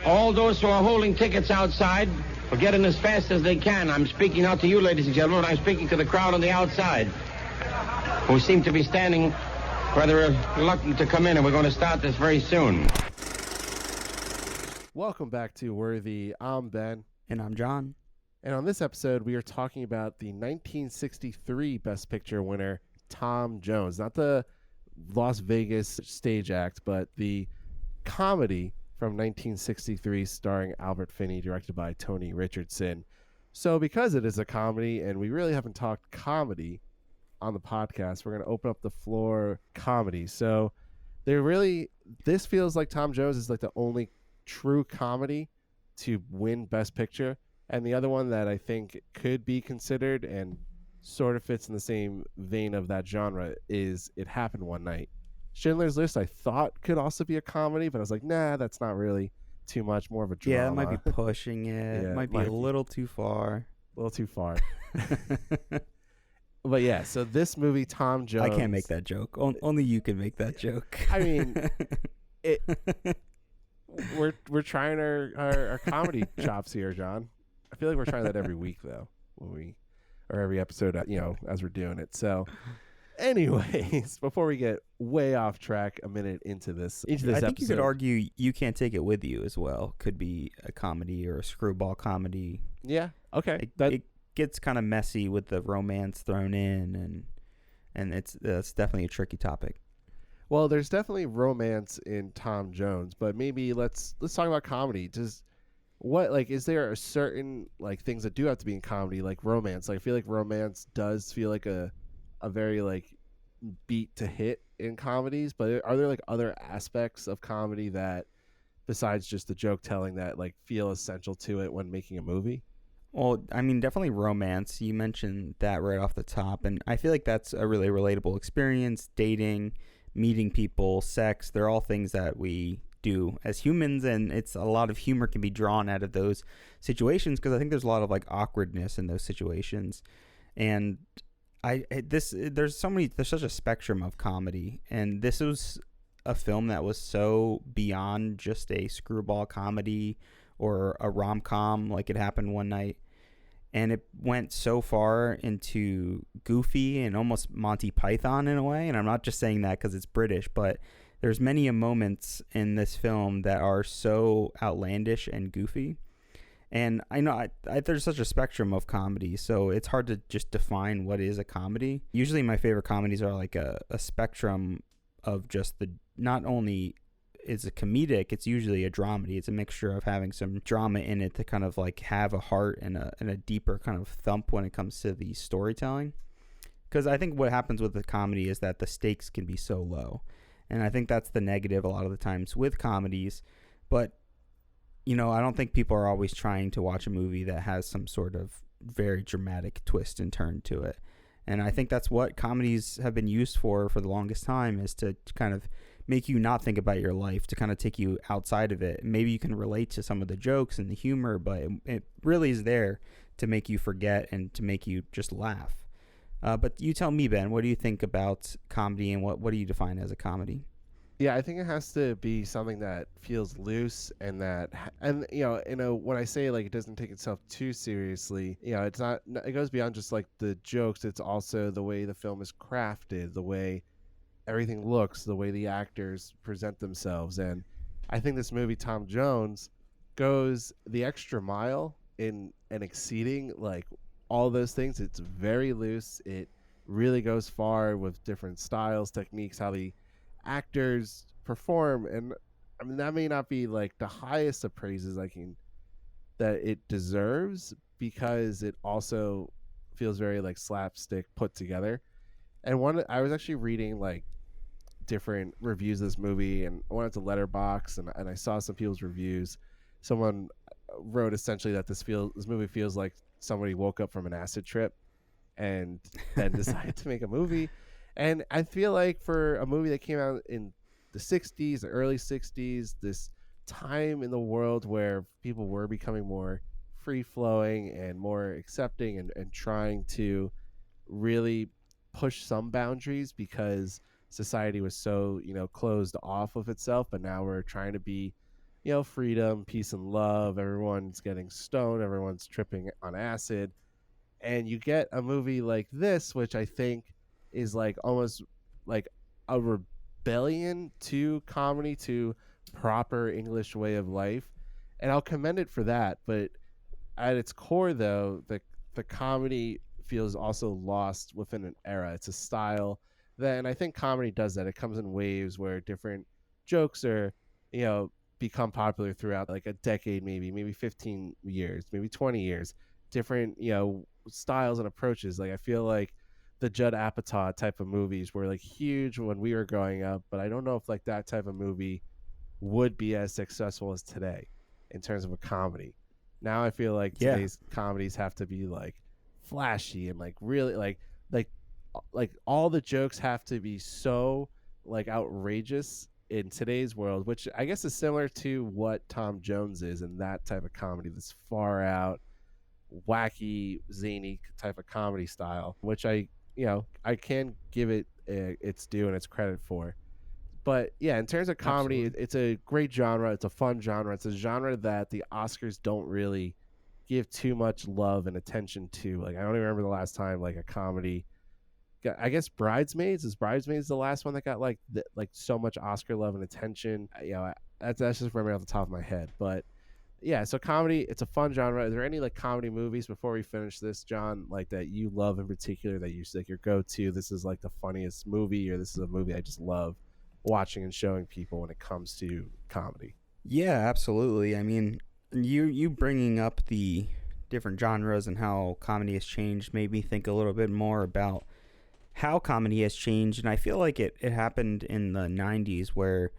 All those who are holding tickets outside will get in as fast as they can. I'm speaking not to you, ladies and gentlemen, but I'm speaking to the crowd on the outside, who seem to be standing rather reluctant to come in, and we're going to start this very soon. Welcome back to Worthy. I'm Ben. And I'm John. And on this episode, we are talking about the 1963 Best Picture winner, Tom Jones. Not the Las Vegas stage act, but the comedy from 1963 starring Albert Finney, directed by Tony Richardson. So because it is a comedy, and we really haven't talked comedy on the podcast, we're going to open up the floor comedy. So this feels like Tom Jones is like the only true comedy to win Best Picture. And the other one that I think could be considered and sort of fits in the same vein of that genre is It Happened One Night. Schindler's List I thought could also be a comedy, but I was like, nah, that's not really too much, more of a drama. Yeah, it might be pushing it. Yeah, it might be a little too far. A little too far. But yeah, so this movie, Tom Jones. I can't make that joke. Only you can make that joke. I mean, we're trying our comedy chops here, John. I feel like we're trying that every week, though, or every episode, as we're doing it. So anyways, before we get way off track a minute into this I think episode, you could argue You Can't Take It With You as well. Could be a comedy or a screwball comedy. Yeah, okay. It gets kind of messy with the romance thrown in, and it's definitely a tricky topic. Well, there's definitely romance in Tom Jones, but maybe let's talk about comedy. Is there a certain things that do have to be in comedy, like romance? I feel like romance does feel like a very beat to hit in comedies, but are there other aspects of comedy that, besides just the joke telling, that feel essential to it when making a movie? Well, I mean, definitely romance. You mentioned that right off the top, and I feel like that's a really relatable experience. Dating, meeting people, sex, they're all things that we do as humans, and it's a lot of humor can be drawn out of those situations, because I think there's a lot of awkwardness in those situations. And there's such a spectrum of comedy, and this was a film that was so beyond just a screwball comedy or a rom-com like It Happened One Night, and it went so far into goofy and almost Monty Python in a way. And I'm not just saying that because it's British, but there's many moments in this film that are so outlandish and goofy. And I know there's such a spectrum of comedy, so it's hard to just define what is a comedy. Usually my favorite comedies are a spectrum of just not only is it comedic, it's usually a dramedy. It's a mixture of having some drama in it to kind of have a heart and a deeper kind of thump when it comes to the storytelling. Because I think what happens with the comedy is that the stakes can be so low. And I think that's the negative a lot of the times with comedies. But I don't think people are always trying to watch a movie that has some sort of very dramatic twist and turn to it. And I think that's what comedies have been used for the longest time, is to kind of make you not think about your life, to kind of take you outside of it. Maybe you can relate to some of the jokes and the humor, but it really is there to make you forget and to make you just laugh. But you tell me, Ben, what do you think about comedy, and what do you define as a comedy? Yeah, I think it has to be something that feels loose, and when I say it doesn't take itself too seriously, it's not. It goes beyond just the jokes. It's also the way the film is crafted, the way everything looks, the way the actors present themselves, and I think this movie, Tom Jones, goes the extra mile in and exceeding all those things. It's very loose. It really goes far with different styles, techniques, how the actors perform, and I mean that may not be the highest of praises that it deserves, because it also feels very slapstick put together. And I was actually reading different reviews of this movie, and I went to Letterboxd and I saw some people's reviews. Someone wrote essentially that this movie feels like somebody woke up from an acid trip and then decided to make a movie. And I feel like for a movie that came out in the 60s, the early 60s, this time in the world where people were becoming more free-flowing and more accepting and trying to really push some boundaries, because society was so, closed off of itself. But now we're trying to be freedom, peace, and love. Everyone's getting stoned, everyone's tripping on acid, and you get a movie like this, which I think is like almost like a rebellion to comedy, to proper English way of life, and I'll commend it for that. But at its core, though, the comedy feels also lost within an era. It's a style that, and I think comedy does that. It comes in waves where different jokes are, become popular throughout like a decade, maybe 15 years, maybe 20 years. Different, styles and approaches. Like I feel like the Judd Apatow type of movies were like huge when we were growing up, but I don't know if like that type of movie would be as successful as today in terms of a comedy. Now I feel like today's comedies have to be like flashy and like really like all the jokes have to be so like outrageous in today's world, which I guess is similar to what Tom Jones is in that type of comedy, this far out, wacky, zany type of comedy style, which I can give it its due and its credit for. But yeah, in terms of comedy, it's a great genre. It's a fun genre. It's a genre that the Oscars don't really give too much love and attention to. Like I don't even remember the last time like a comedy. I guess Bridesmaids the last one that got like so much Oscar love and attention. That's just remembering off the top of my head. But yeah, so comedy, it's a fun genre. Is there any like comedy movies before we finish this, John, like that you love in particular that you like your go-to? This is like the funniest movie, or this is a movie I just love watching and showing people when it comes to comedy. Yeah, absolutely. I mean, you bringing up the different genres and how comedy has changed made me think a little bit more about how comedy has changed. And I feel like it happened in the 90s where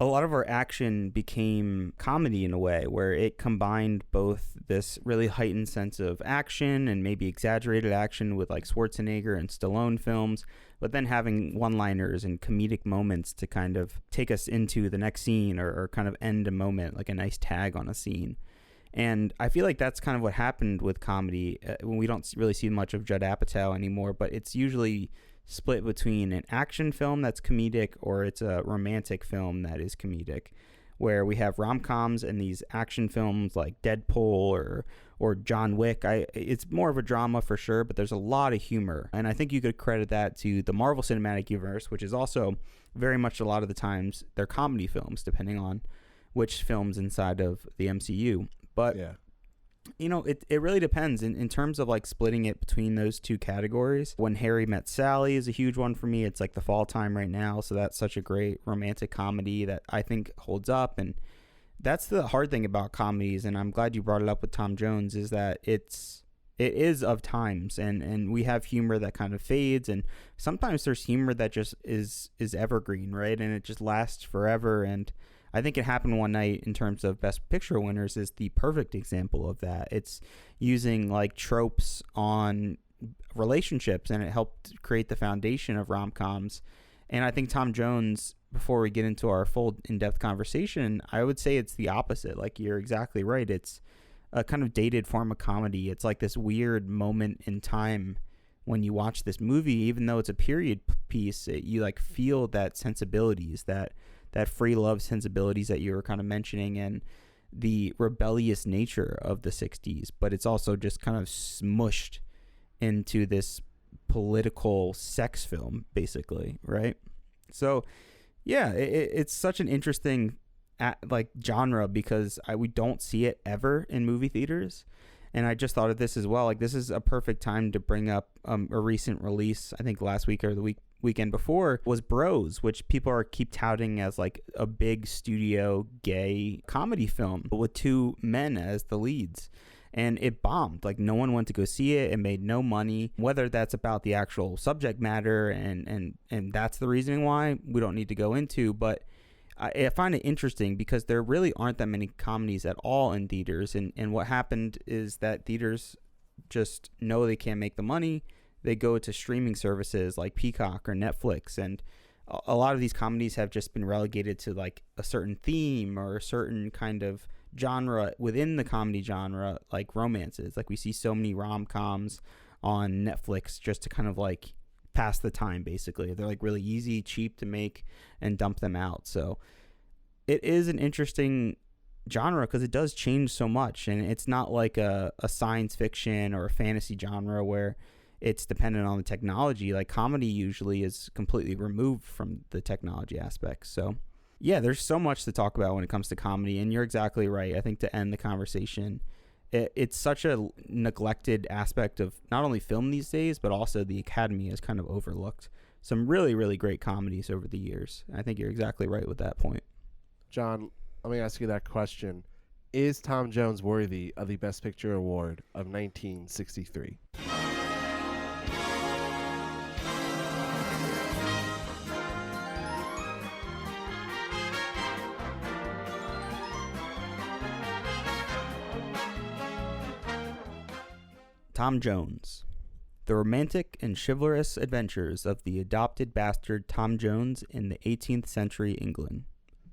a lot of our action became comedy in a way where it combined both this really heightened sense of action and maybe exaggerated action with like Schwarzenegger and Stallone films, but then having one-liners and comedic moments to kind of take us into the next scene or kind of end a moment, like a nice tag on a scene. And I feel like that's kind of what happened with comedy when we don't really see much of Judd Apatow anymore, but it's usually split between an action film that's comedic or it's a romantic film that is comedic, where we have rom-coms and these action films like Deadpool or John Wick. It's more of a drama for sure, but there's a lot of humor. And I think you could credit that to the Marvel Cinematic Universe, which is also very much a lot of the times they're comedy films, depending on which films inside of the MCU. But, yeah, it really depends in terms of like splitting it between those two categories. When Harry Met Sally is a huge one for me. It's like the fall time right now. So that's such a great romantic comedy that I think holds up. And that's the hard thing about comedies. And I'm glad you brought it up with Tom Jones, is that it is of times, and we have humor that kind of fades, and sometimes there's humor that just is evergreen, right? And it just lasts forever. And I think It Happened One Night, in terms of Best Picture winners, is the perfect example of that. It's using like tropes on relationships, and it helped create the foundation of rom-coms. And I think Tom Jones, before we get into our full in-depth conversation, I would say it's the opposite. Like, you're exactly right. It's a kind of dated form of comedy. It's like this weird moment in time when you watch this movie, even though it's a period piece, you like feel that sensibilities, that free love sensibilities that you were kind of mentioning, and the rebellious nature of the 60s, but it's also just kind of smushed into this political sex film, basically, right? So yeah, it's such an interesting like genre, because we don't see it ever in movie theaters. And I just thought of this as well. Like, this is a perfect time to bring up a recent release, I think last week or the weekend before, was Bros, which people keep touting as like a big studio gay comedy film with two men as the leads. And it bombed. Like, no one went to go see it. It made no money. Whether that's about the actual subject matter and that's the reasoning why, we don't need to go into. But I find it interesting because there really aren't that many comedies at all in theaters. And what happened is that theaters just know they can't make the money. They go to streaming services like Peacock or Netflix. And a lot of these comedies have just been relegated to like a certain theme or a certain kind of genre within the comedy genre, like romances. Like, we see so many rom-coms on Netflix just to kind of like pass the time, basically. They're like really easy, cheap to make, and dump them out. So it is an interesting genre because it does change so much, and it's not like a science fiction or a fantasy genre where it's dependent on the technology. Like comedy usually is completely removed from the technology aspects. So yeah, there's so much to talk about when it comes to comedy, and you're exactly right. I think to end the conversation, it's such a neglected aspect of not only film these days, but also the Academy has kind of overlooked some really, really great comedies over the years. I think you're exactly right with that point. John, let me ask you that question. Is Tom Jones worthy of the Best Picture Award of 1963? Tom Jones. The romantic and chivalrous adventures of the adopted bastard Tom Jones in the 18th century England.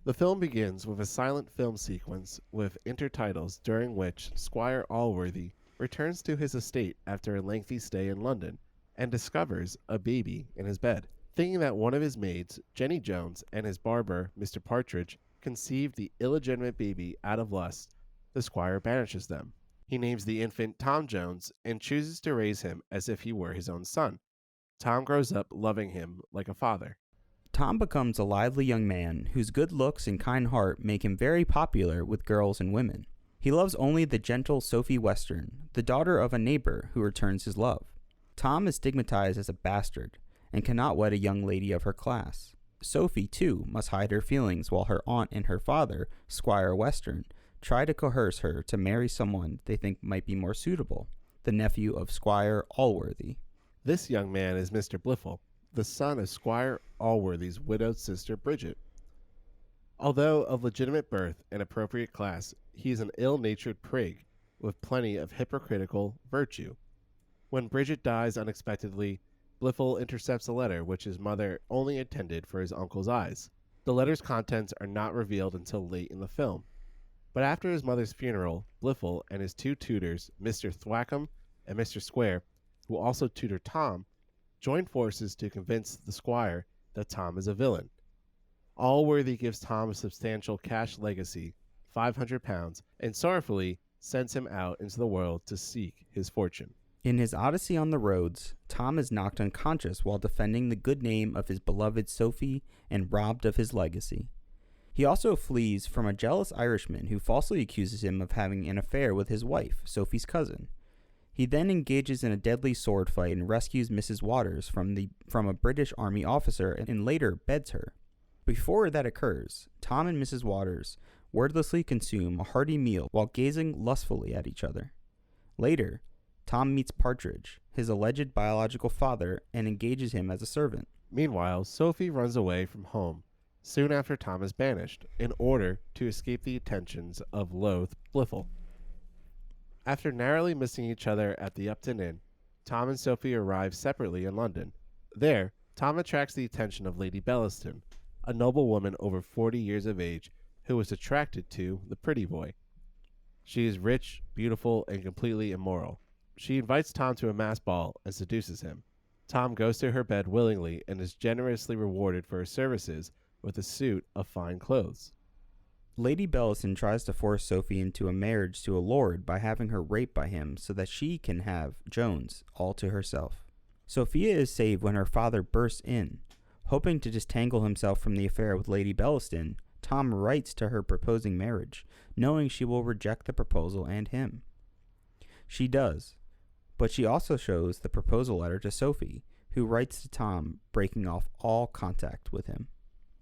The film begins with a silent film sequence with intertitles during which Squire Allworthy returns to his estate after a lengthy stay in London and discovers a baby in his bed. Thinking that one of his maids, Jenny Jones, and his barber, Mr. Partridge, conceived the illegitimate baby out of lust, the squire banishes them. He names the infant Tom Jones and chooses to raise him as if he were his own son. Tom grows up loving him like a father. Tom becomes a lively young man whose good looks and kind heart make him very popular with girls and women. He loves only the gentle Sophie Western, the daughter of a neighbor who returns his love. Tom is stigmatized as a bastard and cannot wed a young lady of her class. Sophie, too, must hide her feelings while her aunt and her father, Squire Western, try to coerce her to marry someone they think might be more suitable, the nephew of Squire Allworthy. This young man is Mr. Blifil, the son of Squire Allworthy's widowed sister Bridget. Although of legitimate birth and appropriate class, he is an ill-natured prig with plenty of hypocritical virtue. When Bridget dies unexpectedly, Blifil intercepts a letter which his mother only intended for his uncle's eyes. The letter's contents are not revealed until late in the film. But after his mother's funeral, Blifil and his two tutors, Mr. Thwackum and Mr. Square, who also tutor Tom, join forces to convince the squire that Tom is a villain. Allworthy gives Tom a substantial cash legacy, £500, and sorrowfully sends him out into the world to seek his fortune. In his odyssey on the roads, Tom is knocked unconscious while defending the good name of his beloved Sophie and robbed of his legacy. He also flees from a jealous Irishman who falsely accuses him of having an affair with his wife, Sophie's cousin. He then engages in a deadly sword fight and rescues Mrs. Waters from a British Army officer and later beds her. Before that occurs, Tom and Mrs. Waters wordlessly consume a hearty meal while gazing lustfully at each other. Later, Tom meets Partridge, his alleged biological father, and engages him as a servant. Meanwhile, Sophie runs away from home soon after Tom is banished, in order to escape the attentions of loath Blifil. After narrowly missing each other at the Upton Inn, Tom and Sophie arrive separately in London. There, Tom attracts the attention of Lady Bellaston, a noble woman over 40 years of age who is attracted to the pretty boy. She is rich, beautiful, and completely immoral. She invites Tom to a mass ball and seduces him. Tom goes to her bed willingly and is generously rewarded for her services with a suit of fine clothes. Lady Bellaston tries to force Sophie into a marriage to a lord by having her raped by him so that she can have Jones all to herself. Sophia is saved when her father bursts in. Hoping to disentangle himself from the affair with Lady Bellaston, Tom writes to her proposing marriage, knowing she will reject the proposal and him. She does, but she also shows the proposal letter to Sophie, who writes to Tom, breaking off all contact with him.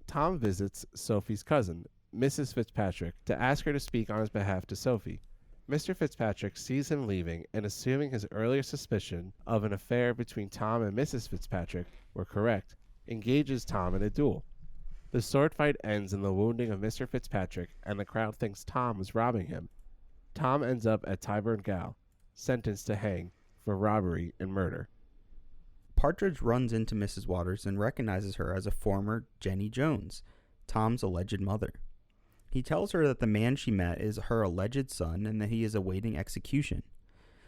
Tom visits Sophie's cousin, Mrs. Fitzpatrick, to ask her to speak on his behalf to Sophie. Mr. Fitzpatrick sees him leaving and, assuming his earlier suspicion of an affair between Tom and Mrs. Fitzpatrick were correct, engages Tom in a duel. The sword fight ends in the wounding of Mr. Fitzpatrick, and the crowd thinks Tom is robbing him. Tom ends up at Tyburn Gaol, sentenced to hang for robbery and murder. Partridge runs into Mrs. Waters and recognizes her as a former Jenny Jones, Tom's alleged mother. He tells her that the man she met is her alleged son and that he is awaiting execution.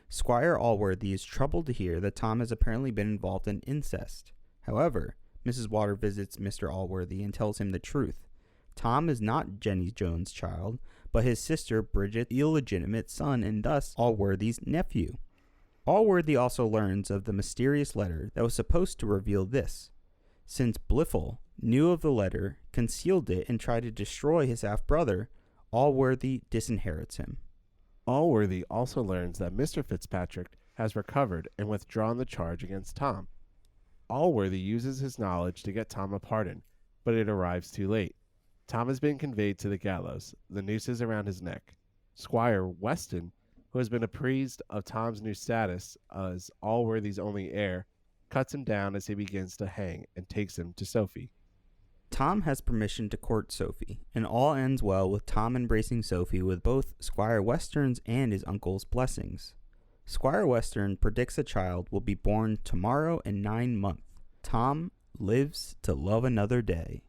Squire Allworthy is troubled to hear that Tom has apparently been involved in incest. However, Mrs. Waters visits Mr. Allworthy and tells him the truth. Tom is not Jenny Jones' child, but his sister Bridget's illegitimate son and thus Allworthy's nephew. Allworthy also learns of the mysterious letter that was supposed to reveal this. Since Blifil knew of the letter, concealed it, and tried to destroy his half-brother, Allworthy disinherits him. Allworthy also learns that Mr. Fitzpatrick has recovered and withdrawn the charge against Tom. Allworthy uses his knowledge to get Tom a pardon, but it arrives too late. Tom has been conveyed to the gallows, the nooses around his neck. Squire Weston, who has been apprised of Tom's new status as Allworthy's only heir, cuts him down as he begins to hang and takes him to Sophie. Tom has permission to court Sophie, and all ends well with Tom embracing Sophie with both Squire Western's and his uncle's blessings. Squire Western predicts a child will be born tomorrow in 9 months. Tom lives to love another day.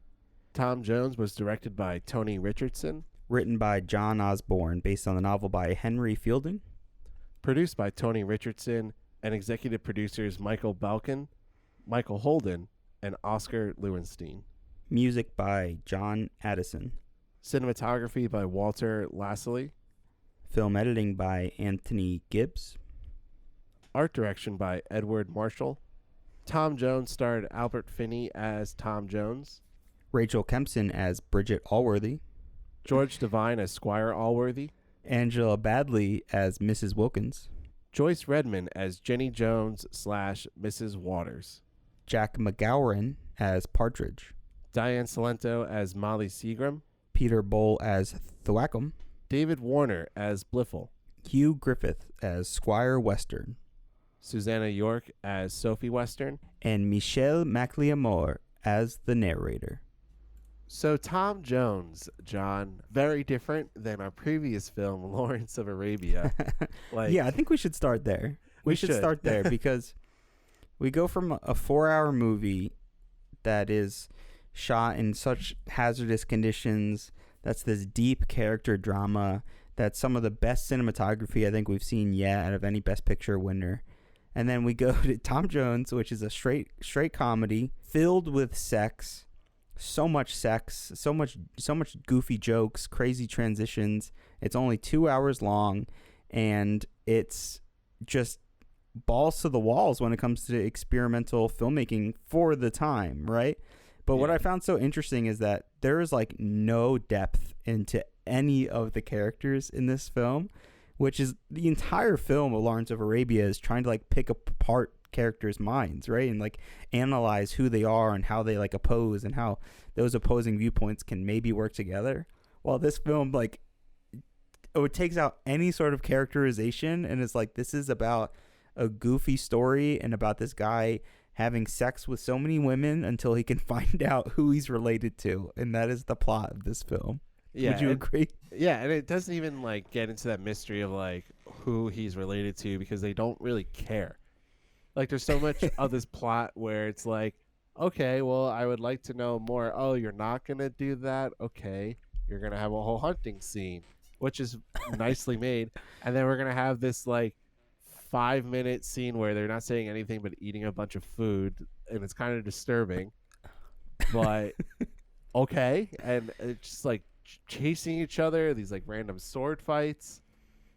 Tom Jones was directed by Tony Richardson, Written by John Osborne, based on the novel by Henry Fielding. produced by Tony Richardson, and executive producers Michael Balkin, Michael Holden, and Oscar Lewenstein. Music by John Addison. Cinematography by Walter Lassley. Film editing by Anthony Gibbs. Art direction by Edward Marshall. Tom Jones starred Albert Finney as Tom Jones. Rachel Kempson as Bridget Allworthy. George Devine as Squire Allworthy. Angela Badley as Mrs. Wilkins. Joyce Redmond as Jenny Jones / Mrs. Waters. Jack McGowan as Partridge. Diane Salento as Molly Seagram. Peter Bowl as Thwackum. David Warner as Blifil. Hugh Griffith as Squire Western. Susanna York as Sophie Western. And Michelle McLeamore as the narrator. So Tom Jones, John, very different than our previous film, Lawrence of Arabia. Yeah, I think we should start there. We should start there because we go from a 4-hour movie that is shot in such hazardous conditions. That's this deep character drama. That's some of the best cinematography I think we've seen yet out of any Best Picture winner. And then we go to Tom Jones, which is a straight comedy filled with sex. So much sex, so much goofy jokes, crazy transitions. It's only 2 hours long, and it's just balls to the walls when it comes to experimental filmmaking for the time, right? But what I found so interesting is that there is like no depth into any of the characters in this film, which is the entire film of Lawrence of Arabia is trying to like pick apart characters' minds, right? And like analyze who they are and how they like oppose and how those opposing viewpoints can maybe work together. While this film like it takes out any sort of characterization and it's like this is about a goofy story and about this guy having sex with so many women until he can find out who he's related to, and that is the plot of this film. Yeah, would you agree? Yeah, and it doesn't even like get into that mystery of like who he's related to because they don't really care. Like there's so much of this plot where it's like, okay, well, I would like to know more. Oh, you're not going to do that? Okay. You're going to have a whole hunting scene, which is nicely made. And then we're going to have this like 5-minute scene where they're not saying anything but eating a bunch of food. And it's kind of disturbing, but okay. And it's just like chasing each other, these like random sword fights,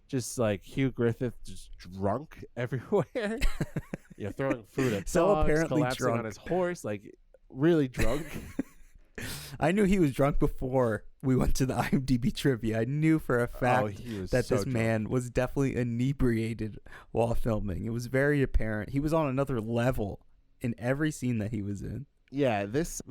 just like Hugh Griffith just drunk everywhere. Throwing food at so dogs, apparently collapsing drunk on his horse, like really drunk. I knew he was drunk before we went to the IMDb trivia. I knew for a fact that so this man was definitely inebriated while filming. It was very apparent. He was on another level in every scene that he was in. Yeah, this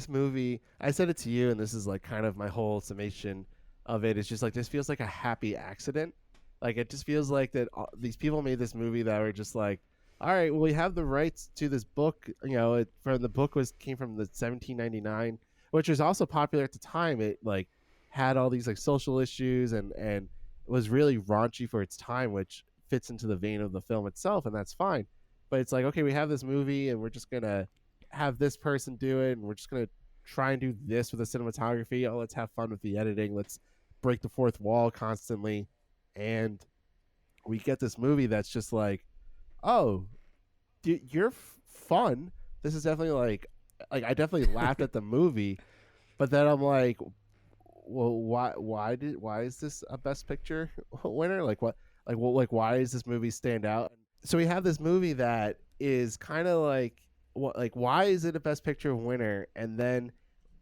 movie, I said it to you, and this is like kind of my whole summation of it. It's just like, this feels like a happy accident. Like, it just feels like that these people made this movie that were just like, all right, well, we have the rights to this book. The book came from the 1799, which was also popular at the time. It like had all these like social issues and was really raunchy for its time, which fits into the vein of the film itself, and that's fine. But it's like, okay, we have this movie, and we're just gonna have this person do it, and we're just gonna try and do this with the cinematography. Oh, let's have fun with the editing. Let's break the fourth wall constantly, and we get this movie that's just like, oh, you're fun. This is definitely like I definitely laughed at the movie, but then I'm like, well, why is this a Best Picture winner? Like what? Why does this movie stand out? So we have this movie that is kind of like what? Like why is it a Best Picture winner? And then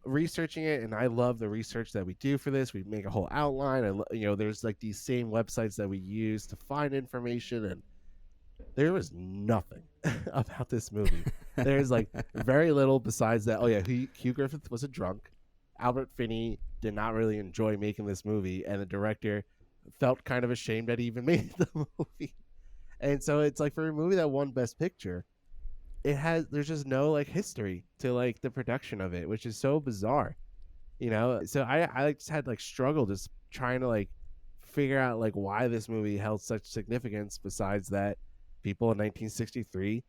researching it, and I love the research that we do for this. We make a whole outline. There's like these same websites that we use to find information, and there was nothing about this movie. There's like very little besides that. Oh yeah, Hugh Griffith was a drunk. Albert Finney did not really enjoy making this movie, and the director felt kind of ashamed that he even made the movie. And so it's like for a movie that won Best Picture, there's just no like history to like the production of it, which is so bizarre. So I just had like struggle just trying to like figure out like why this movie held such significance, besides that people in 1963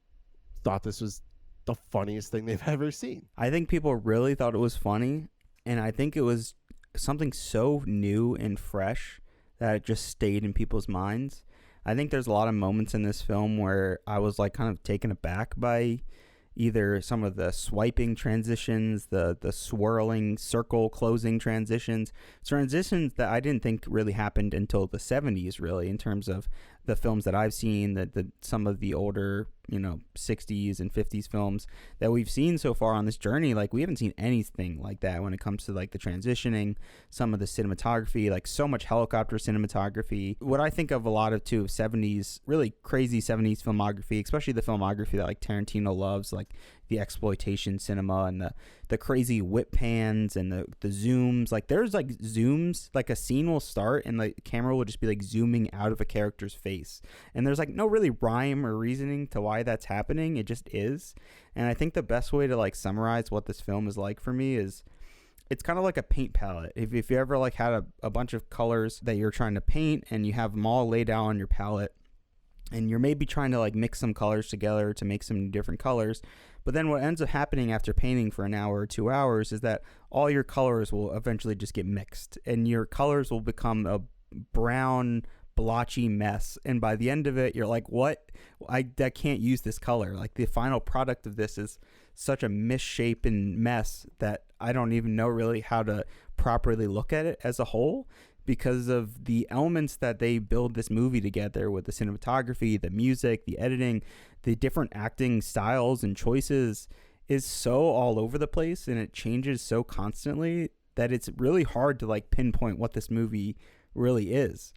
thought this was the funniest thing they've ever seen. I think people really thought it was funny, and I think it was something so new and fresh that it just stayed in people's minds. I think there's a lot of moments in this film where I was like kind of taken aback by either some of the swiping transitions, the swirling circle closing transitions that I didn't think really happened until the 70s, really, in terms of the films that I've seen, that some of the older 60s and 50s films that we've seen so far on this journey. Like we haven't seen anything like that when it comes to like the transitioning, some of the cinematography, like so much helicopter cinematography. What I think of a lot of too 70s, really crazy 70s filmography, especially the filmography that like Tarantino loves, like the exploitation cinema and the crazy whip pans and the zooms. Like there's like zooms, like a scene will start and the camera will just be like zooming out of a character's face, and there's like no really rhyme or reasoning to why that's happening. It just is. And I think the best way to like summarize what this film is like for me is it's kind of like a paint palette. If you ever like had a bunch of colors that you're trying to paint and you have them all laid out on your palette, and you're maybe trying to like mix some colors together to make some different colors. But then what ends up happening after painting for an hour or 2 hours is that all your colors will eventually just get mixed, and your colors will become a brown, blotchy mess. And by the end of it, you're like, what? I can't use this color. Like the final product of this is such a misshapen mess that I don't even know really how to properly look at it as a whole, because of the elements that they build this movie together with the cinematography, the music, the editing, the different acting styles and choices is so all over the place, and it changes so constantly that it's really hard to like pinpoint what this movie really is.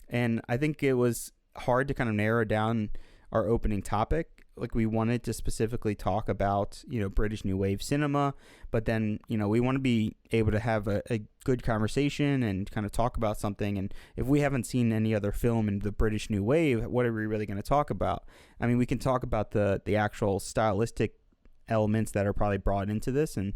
And I think it was hard to kind of narrow down our opening topic. Like we wanted to specifically talk about, British New Wave cinema, but then, we want to be able to have a good conversation and kind of talk about something. And if we haven't seen any other film in the British New Wave, what are we really going to talk about? I mean, we can talk about the actual stylistic elements that are probably brought into this. And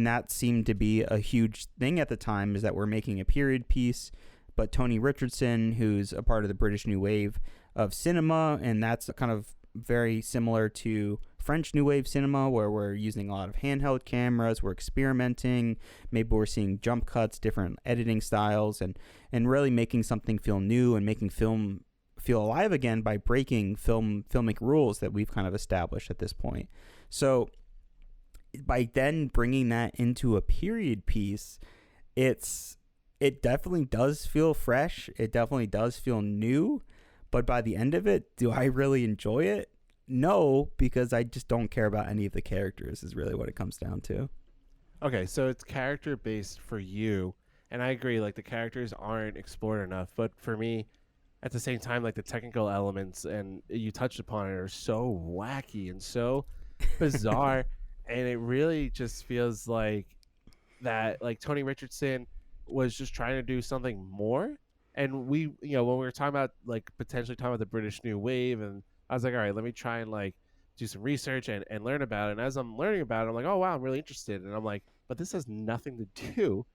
that seemed to be a huge thing at the time, is that we're making a period piece, but Tony Richardson, who's a part of the British New Wave of cinema, and that's kind of very similar to French New Wave cinema, where we're using a lot of handheld cameras, we're experimenting, maybe we're seeing jump cuts, different editing styles, and really making something feel new and making film feel alive again by breaking filmic rules that we've kind of established at this point. So by then bringing that into a period piece, it definitely does feel fresh, it definitely does feel new. But by the end of it, do I really enjoy it? No, because I just don't care about any of the characters is really what it comes down to. Okay, so it's character based for you. And I agree, like the characters aren't explored enough. But for me, at the same time, like the technical elements, and you touched upon it, are so wacky and so bizarre. And it really just feels like that, like Tony Richardson was just trying to do something more. And we, when we were talking about like potentially talking about the British New Wave, and I was like, all right, let me try and like do some research and learn about it. And as I'm learning about it, I'm like, oh wow, I'm really interested. And I'm like, but this has nothing to do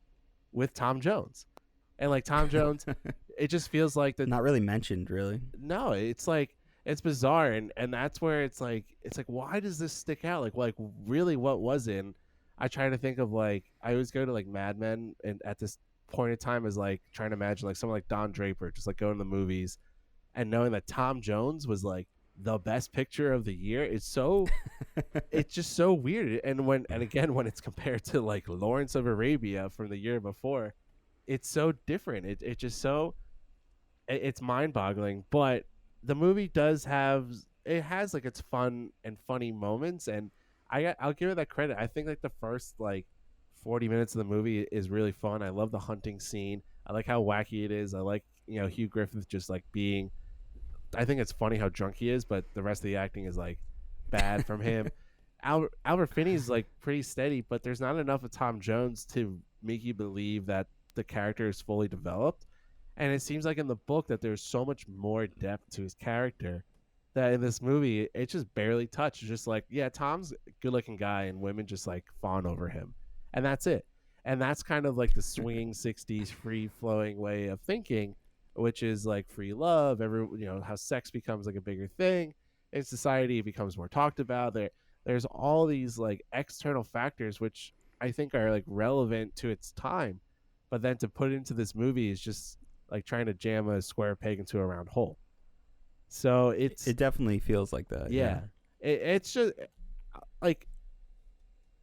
with Tom Jones. And like Tom Jones, it just feels like not really mentioned, really. No, it's like it's bizarre, and that's where it's like why does this stick out? Like really, what was it? And I try to think of like I always go to like Mad Men, and at this point in time is like trying to imagine like someone like Don Draper just like going to the movies and knowing that Tom Jones was like the best picture of the year. It's just so weird. And again when it's compared to like Lawrence of Arabia from the year before, it's so different. It just so it's mind-boggling. But the movie has like its fun and funny moments, and I'll give it that credit. I think like the first like 40 minutes of the movie is really fun. I love the hunting scene. I like how wacky it is. I like, Hugh Griffith just like being. I think it's funny how drunk he is, but the rest of the acting is like bad from him. Albert Finney's like pretty steady, but there's not enough of Tom Jones to make you believe that the character is fully developed. And it seems like in the book that there's so much more depth to his character that in this movie it just barely touched. It's just like, yeah, Tom's a good looking guy and women just like fawn over him. And that's it. And that's kind of like the swinging 60s free flowing way of thinking, which is like free love, how sex becomes like a bigger thing in society. It becomes more talked about. There's all these like external factors which I think are like relevant to its time, but then to put into this movie is just like trying to jam a square peg into a round hole. So it definitely feels like that. Yeah. It's just like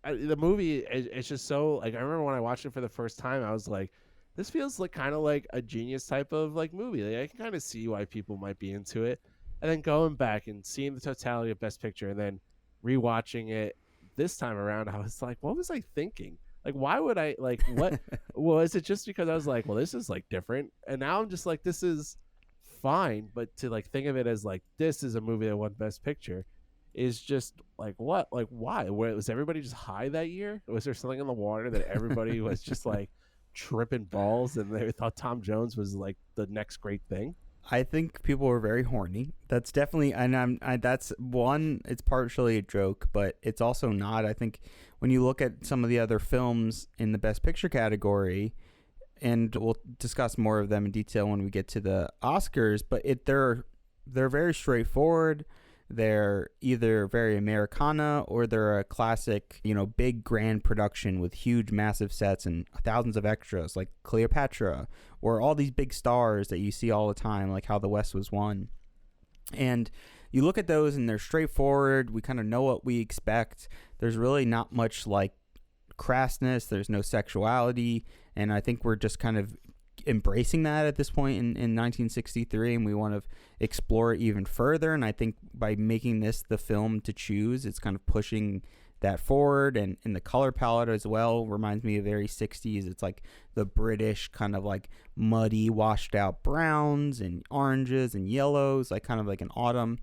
the movie. It's just so like, I remember when I watched it for the first time, I was like, this feels like kind of like a Genius type of like movie. Like, I can kind of see why people might be into it. And then going back and seeing the totality of Best Picture and then rewatching it this time around, I was like, what was I thinking? Like, why would I like what? Was it just because I was like, well, this is like different? And now I'm just like, this is fine. But to like think of it as like, this is a movie that won Best Picture is just like, what? Like, why? Was everybody just high that year? Was there something in the water that everybody was just like tripping balls and they thought Tom Jones was like the next great thing? I think people were very horny. That's definitely, and that's one, it's partially a joke, but it's also not. I think when you look at some of the other films in the Best Picture category, and we'll discuss more of them in detail when we get to the Oscars, but they're very straightforward. They're either very Americana or they're a classic, big grand production with huge massive sets and thousands of extras like Cleopatra, or all these big stars that you see all the time, like How the West Was Won. And you look at those and they're straightforward. We kind of know what we expect. There's really not much like crassness. There's no sexuality. And I think we're just kind of embracing that at this point in 1963, and we want to explore it even further. And I think by making this the film to choose, it's kind of pushing that forward. And the color palette as well reminds me of very 60s. It's like the British kind of like muddy, washed out browns and oranges and yellows, like kind of like an autumn.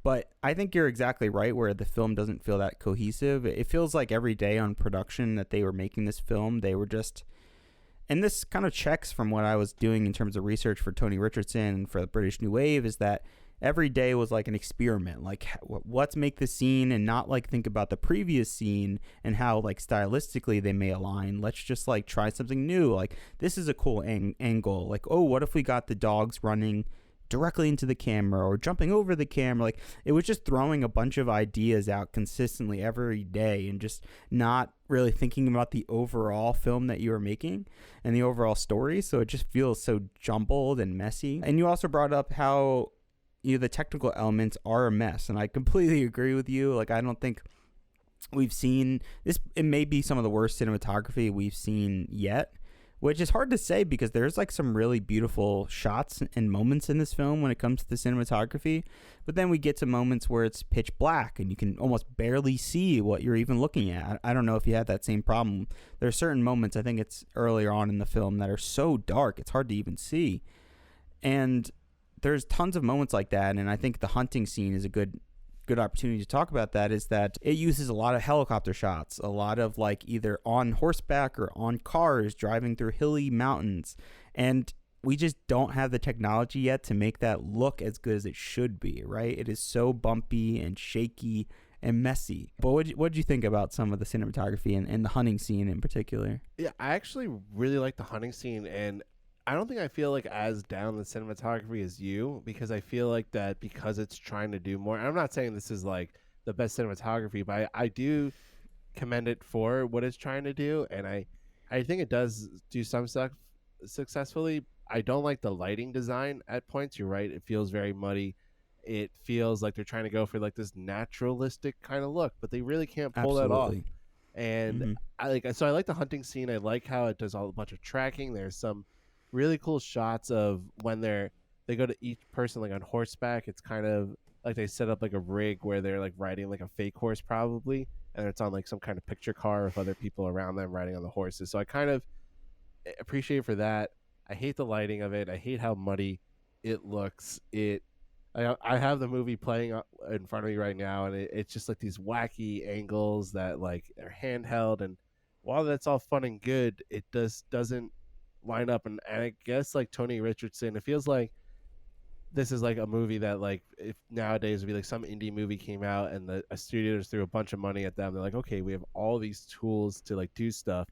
But I think you're exactly right where the film doesn't feel that cohesive. It feels like every day on production that they were making this film, they were just... And this kind of checks from what I was doing in terms of research for Tony Richardson and for the British New Wave, is that every day was like an experiment. Like, let's make the scene and not like think about the previous scene and how like stylistically they may align. Let's just like try something new. Like, this is a cool angle. Like, oh, what if we got the dogs running directly into the camera or jumping over the camera? Like, it was just throwing a bunch of ideas out consistently every day and just not really thinking about the overall film that you were making and the overall story. So it just feels so jumbled and messy. And you also brought up how the technical elements are a mess, and I completely agree with you. Like, I don't think we've seen this. It may be some of the worst cinematography we've seen yet, which is hard to say because there's like some really beautiful shots and moments in this film when it comes to the cinematography. But then we get to moments where it's pitch black and you can almost barely see what you're even looking at. I don't know if you had that same problem. There are certain moments, I think it's earlier on in the film, that are so dark it's hard to even see. And there's tons of moments like that. And I think the hunting scene is a good opportunity to talk about that, is that it uses a lot of helicopter shots, a lot of like either on horseback or on cars driving through hilly mountains, and we just don't have the technology yet to make that look as good as it should be, right? It is so bumpy and shaky and messy. But what did you think about some of the cinematography and the hunting scene in particular? Yeah, I actually really like the hunting scene, and I don't think I feel like as down the cinematography as you, because I feel like that because it's trying to do more. I'm not saying this is like the best cinematography, but I do commend it for what it's trying to do, and I think it does do some stuff successfully. I don't like the lighting design at points. You're right. It feels very muddy. It feels like they're trying to go for like this naturalistic kind of look, but they really can't pull that off. And I like the hunting scene. I like how it does a bunch of tracking. There's some really cool shots of when they go to each person like on horseback. It's kind of like they set up like a rig where they're like riding like a fake horse probably, and it's on like some kind of picture car with other people around them riding on the horses. So I kind of appreciate for that. I hate the lighting of it. I hate how muddy it looks. I have the movie playing in front of me right now, and it's just like these wacky angles that like are handheld. And while that's all fun and good, it doesn't line up. And I guess like Tony Richardson, it feels like this is like a movie that like if nowadays would be like some indie movie came out and a studio just threw a bunch of money at them. They're like, okay, we have all these tools to like do stuff,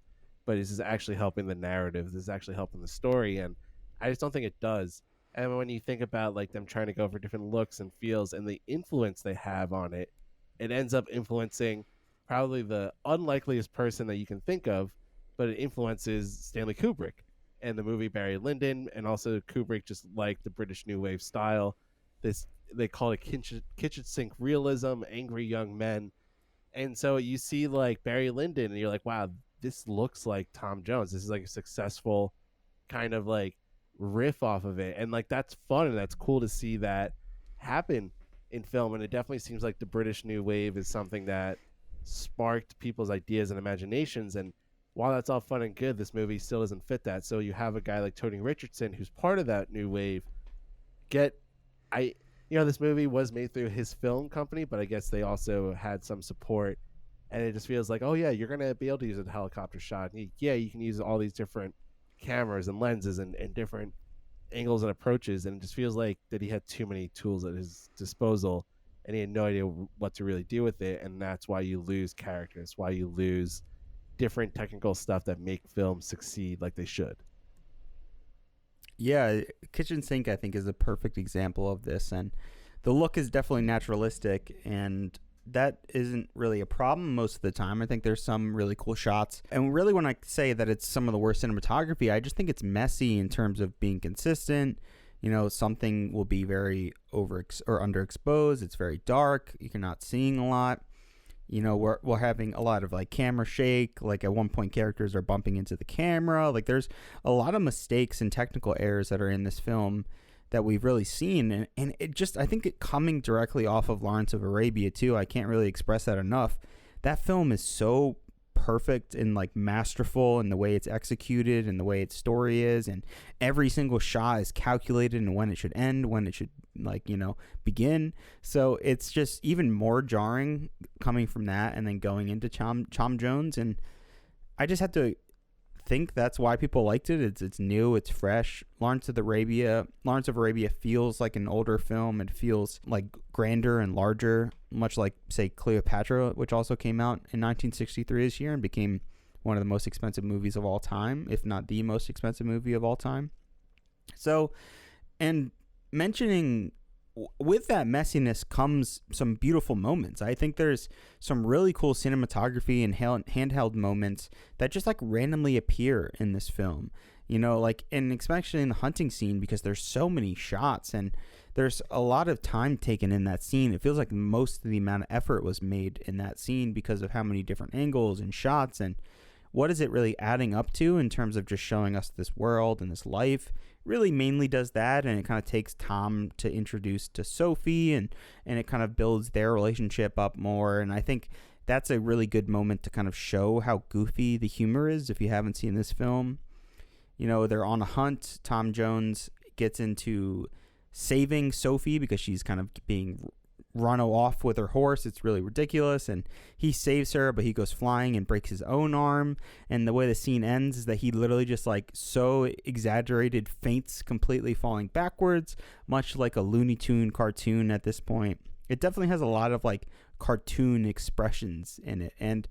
but this is actually helping the narrative. This is actually helping the story. And I just don't think it does. And when you think about like them trying to go for different looks and feels and the influence they have on it, it ends up influencing probably the unlikeliest person that you can think of, but it influences Stanley Kubrick and the movie Barry Lyndon, and also Kubrick just liked the British New Wave style. They call it kitchen sink realism, angry young men. And so you see like Barry Lyndon and you're like, wow, this looks like Tom Jones. This is like a successful kind of like riff off of it. And like that's fun and that's cool to see that happen in film. And it definitely seems like the British New Wave is something that sparked people's ideas and imaginations. And while that's all fun and good, this movie still doesn't fit that. So you have a guy like Tony Richardson, who's part of that new wave. This movie was made through his film company, but I guess they also had some support. And it just feels like, oh yeah, you're gonna be able to use a helicopter shot. And you can use all these different cameras and lenses and different angles and approaches. And it just feels like that he had too many tools at his disposal, and he had no idea what to really do with it. And that's why you lose characters, why you lose different technical stuff that make films succeed like they should. Yeah, Kitchen Sink I think is a perfect example of this, and the look is definitely naturalistic, and that isn't really a problem most of the time. I think there's some really cool shots, and really when I say that it's some of the worst cinematography, I just think it's messy in terms of being consistent. Something will be very underexposed. It's very dark. You're not seeing a lot. We're having a lot of like camera shake. Like at one point, characters are bumping into the camera. Like there's a lot of mistakes and technical errors that are in this film that we've really seen. And it just, I think it coming directly off of Lawrence of Arabia too. I can't really express that enough. That film is so perfect and like masterful in the way it's executed and the way its story is, and every single shot is calculated and when it should end, when it should begin. So it's just even more jarring coming from that and then going into Tom Jones. And I just had to think that's why people liked it. It's new, it's fresh. Lawrence of Arabia feels like an older film. It feels like grander and larger, much like say Cleopatra, which also came out in 1963 this year and became one of the most expensive movies of all time, if not the most expensive movie of all time. So, and mentioning with that messiness comes some beautiful moments. I think there's some really cool cinematography and handheld moments that just like randomly appear in this film, and especially in the hunting scene, because there's so many shots and there's a lot of time taken in that scene. It feels like most of the amount of effort was made in that scene because of how many different angles and shots, and what is it really adding up to in terms of just showing us this world and this life. Really mainly does that, and it kind of takes Tom to introduce to Sophie, and it kind of builds their relationship up more. And I think that's a really good moment to kind of show how goofy the humor is if you haven't seen this film. They're on a hunt. Tom Jones gets into saving Sophie because she's kind of being run off with her horse. It's really ridiculous, and he saves her, but he goes flying and breaks his own arm. And the way the scene ends is that he literally just like so exaggerated faints, completely falling backwards, much like a Looney Tune cartoon at this point. It definitely has a lot of like cartoon expressions in it, and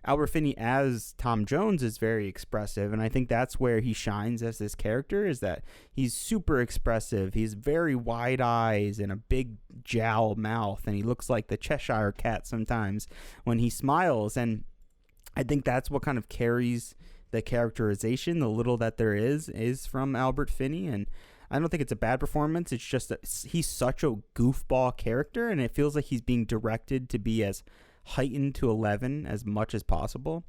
Albert Finney as Tom Jones is very expressive, and I think that's where he shines as this character, is that he's super expressive. He's very wide eyes and a big jowl mouth, and he looks like the Cheshire Cat sometimes when he smiles, and I think that's what kind of carries the characterization, the little that there is from Albert Finney. And I don't think it's a bad performance. It's just that he's such a goofball character, and it feels like he's being directed to be as heightened to 11 as much as possible.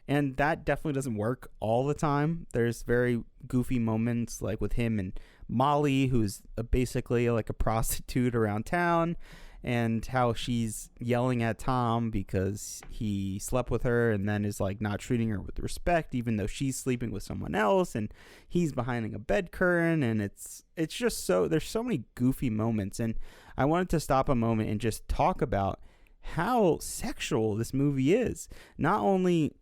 And that definitely doesn't work all the time. There's very goofy moments like with him and Molly, who's basically like a prostitute around town, and how she's yelling at Tom because he slept with her and then is like not treating her with respect, even though she's sleeping with someone else and he's behind a bed curtain. And it's just there's so many goofy moments. And I wanted to stop a moment and just talk about how sexual this movie is. Not only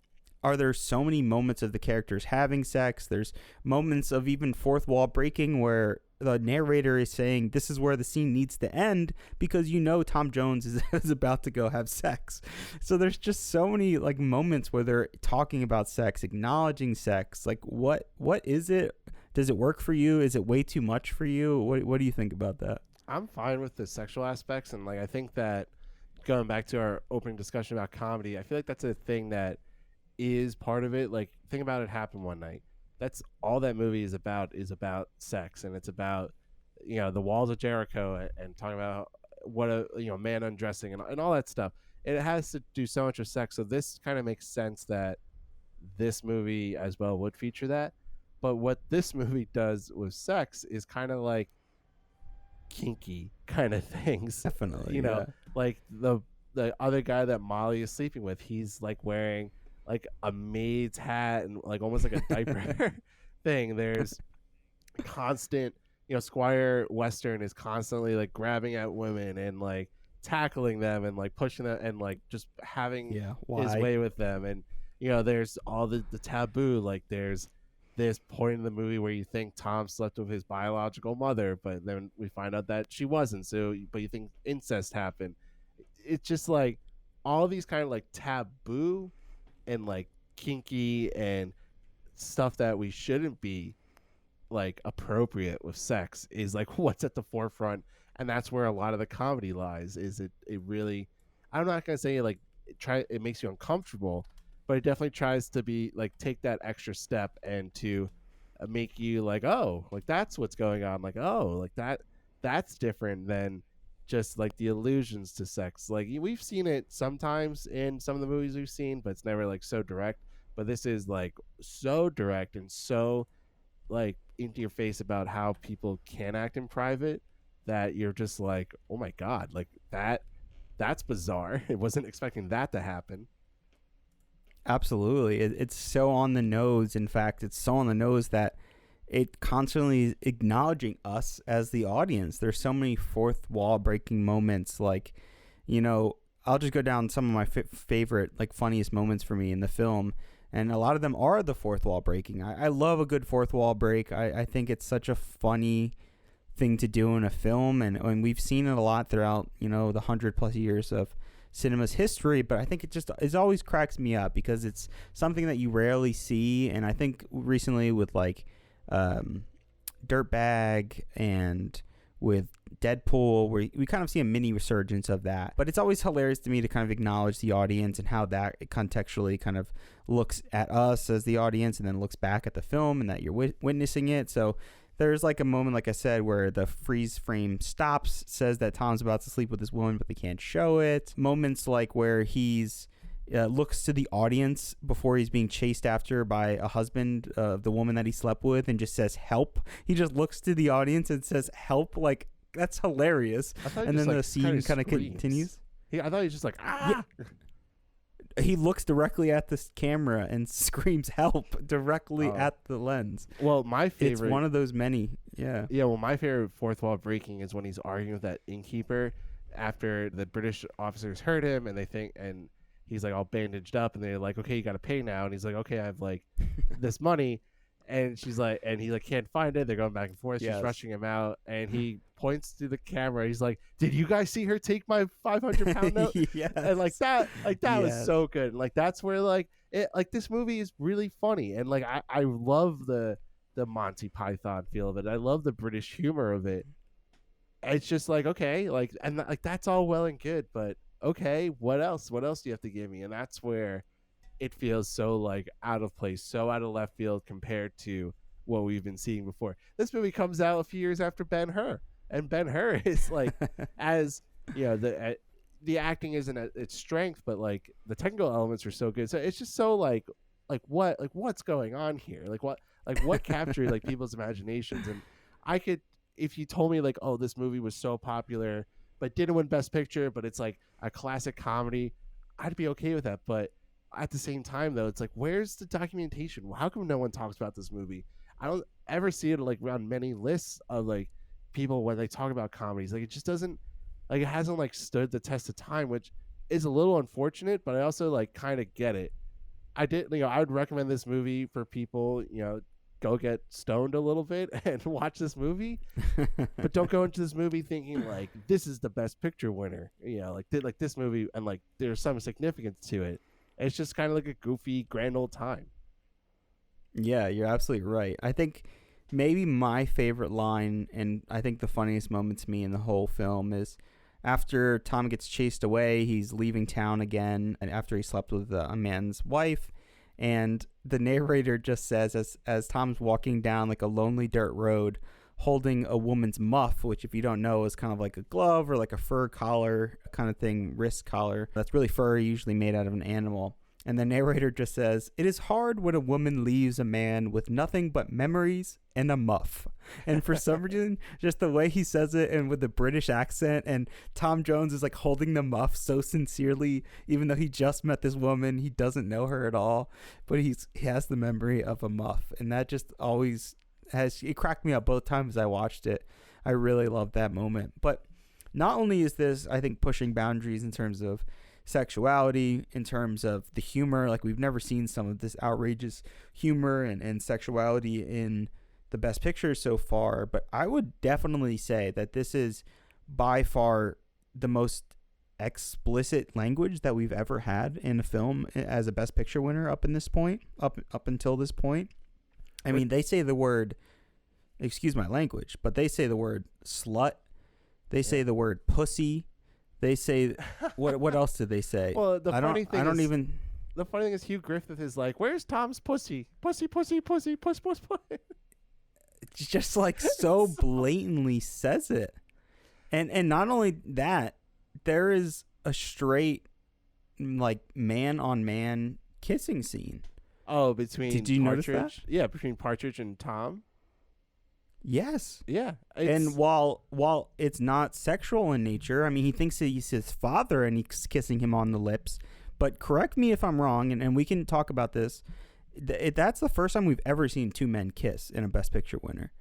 are there so many moments of the characters having sex, there's moments of even fourth wall breaking where the narrator is saying this is where the scene needs to end because Tom Jones is about to go have sex. So there's just so many like moments where they're talking about sex, acknowledging sex. Like what is it? Does it work for you? Is it way too much for you? What do you think about that? I'm fine with the sexual aspects, and like I think that going back to our opening discussion about comedy, I feel like that's a thing that is part of it. Like, think about It Happened One Night. That's all that movie is about sex, and it's about the walls of Jericho and talking about what a man undressing and all that stuff. And it has to do so much with sex, so this kind of makes sense that this movie as well would feature that. But what this movie does with sex is kind of like kinky kind of things. Definitely, like the other guy that Molly is sleeping with, he's like wearing like a maid's hat and like almost like a diaper thing. There's constant, Squire Western is constantly like grabbing at women and like tackling them and like pushing them and like just having his way with them. And there's all the taboo. Like there's this point in the movie where you think Tom slept with his biological mother, but then we find out that she wasn't. But you think incest happened. It's just like all these kind of like taboo and like kinky and stuff that we shouldn't be like appropriate with sex is like what's at the forefront. And that's where a lot of the comedy lies. Is it really, I'm not gonna say like it makes you uncomfortable, but it definitely tries to be like take that extra step and to make you like, oh, like that's what's going on, like, oh, like that's different than just like the allusions to sex. Like we've seen it sometimes in some of the movies we've seen, but it's never like so direct. But this is like so direct and so like into your face about how people can act in private that you're just like, oh my God, like that's bizarre. I wasn't expecting that to happen. Absolutely. It's so on the nose. In fact, it's so on the nose that it constantly is acknowledging us as the audience. There's so many fourth wall breaking moments. Like, I'll just go down some of my favorite, like funniest moments for me in the film. And a lot of them are the fourth wall breaking. I love a good fourth wall break. I think it's such a funny thing to do in a film. And we've seen it a lot throughout, the 100+ years of cinema's history, but I think it always cracks me up because it's something that you rarely see. And I think recently with like Dirtbag and with Deadpool, where we kind of see a mini resurgence of that. But it's always hilarious to me to kind of acknowledge the audience and how that contextually kind of looks at us as the audience and then looks back at the film and that you're witnessing it. So there's like a moment, like I said, where the freeze frame stops, says that Tom's about to sleep with this woman, but they can't show it. Moments like where he's looks to the audience before he's being chased after by a husband of the woman that he slept with and just says, help. He just looks to the audience and says, help. Like, that's hilarious. And then the scene kind of continues. I thought he was just like, ah! Yeah. He looks directly at this camera and screams help directly at the lens. Well, my favorite... It's one of those many. Yeah. Yeah, well, my favorite fourth wall breaking is when he's arguing with that innkeeper after the British officers hurt him and they think... and he's like all bandaged up and they're like, okay, you got to pay now. And he's like, okay, I have like this money. And she's like, and he like can't find it. They're going back and forth. She's rushing him out. And he points to the camera. He's like, did you guys see her take my 500-pound note? Yes. And like that was so good. And like, that's where like it, like this movie is really funny. And like, I love the Monty Python feel of it. I love the British humor of it. It's just like, okay, like, and like, that's all well and good, but okay, what else do you have to give me? And that's where it feels so like out of place, so out of left field compared to what we've been seeing before. This movie comes out a few years after Ben-Hur, and Ben-Hur is like, as you know, the acting isn't at its strength, but like the technical elements are so good. So it's just so like what's going on here? What captured like people's imaginations? And I could, if you told me like, oh, this movie was so popular but didn't win Best Picture, but it's like a classic comedy, I'd be okay with that. But at the same time, though, it's like, where's the documentation? How come no one talks about this movie? I don't ever see it like on many lists of like people when they talk about comedies. Like it just doesn't, like it hasn't like stood the test of time, which is a little unfortunate, but I also like kind of get it. I would recommend this movie for people, go get stoned a little bit and watch this movie, but don't go into this movie thinking like this is the Best Picture winner, like this movie, and like there's some significance to it. It's just kind of like a goofy grand old time. Yeah, you're absolutely right. I think maybe my favorite line, and I think the funniest moment to me in the whole film, is after Tom gets chased away. He's leaving town again, and after he slept with a man's wife, and the narrator just says, as Tom's walking down like a lonely dirt road, holding a woman's muff, which if you don't know is kind of like a glove or like a fur collar kind of thing, wrist collar that's really furry, usually made out of an animal. And the narrator just says, "It is hard when a woman leaves a man with nothing but memories and a muff." And for some reason, just the way he says it and with the British accent, and Tom Jones is like holding the muff so sincerely, even though he just met this woman, he doesn't know her at all, but he has the memory of a muff. And that just always it cracked me up both times I watched it. I really loved that moment. But not only is this, I think, pushing boundaries in terms of sexuality, in terms of the humor, like we've never seen some of this outrageous humor and sexuality in the Best Picture so far, but I would definitely say that this is by far the most explicit language that we've ever had in a film as a Best Picture winner up until this point. I mean, they say the word, excuse my language, but they say the word slut, they say the word pussy. They say, what else did they say? Well, the funny thing is Hugh Griffith is like, "Where's Tom's pussy? Pussy, pussy, pussy, puss, puss, puss." It's just like so blatantly says it. And not only that, there is a straight like man on man kissing scene. Oh, between Did you notice that? Yeah, between Partridge and Tom. Yes. Yeah. And while it's not sexual in nature, I mean, he thinks he's his father and he's kissing him on the lips. But correct me if I'm wrong, and we can talk about this. That's the first time we've ever seen two men kiss in a Best Picture winner.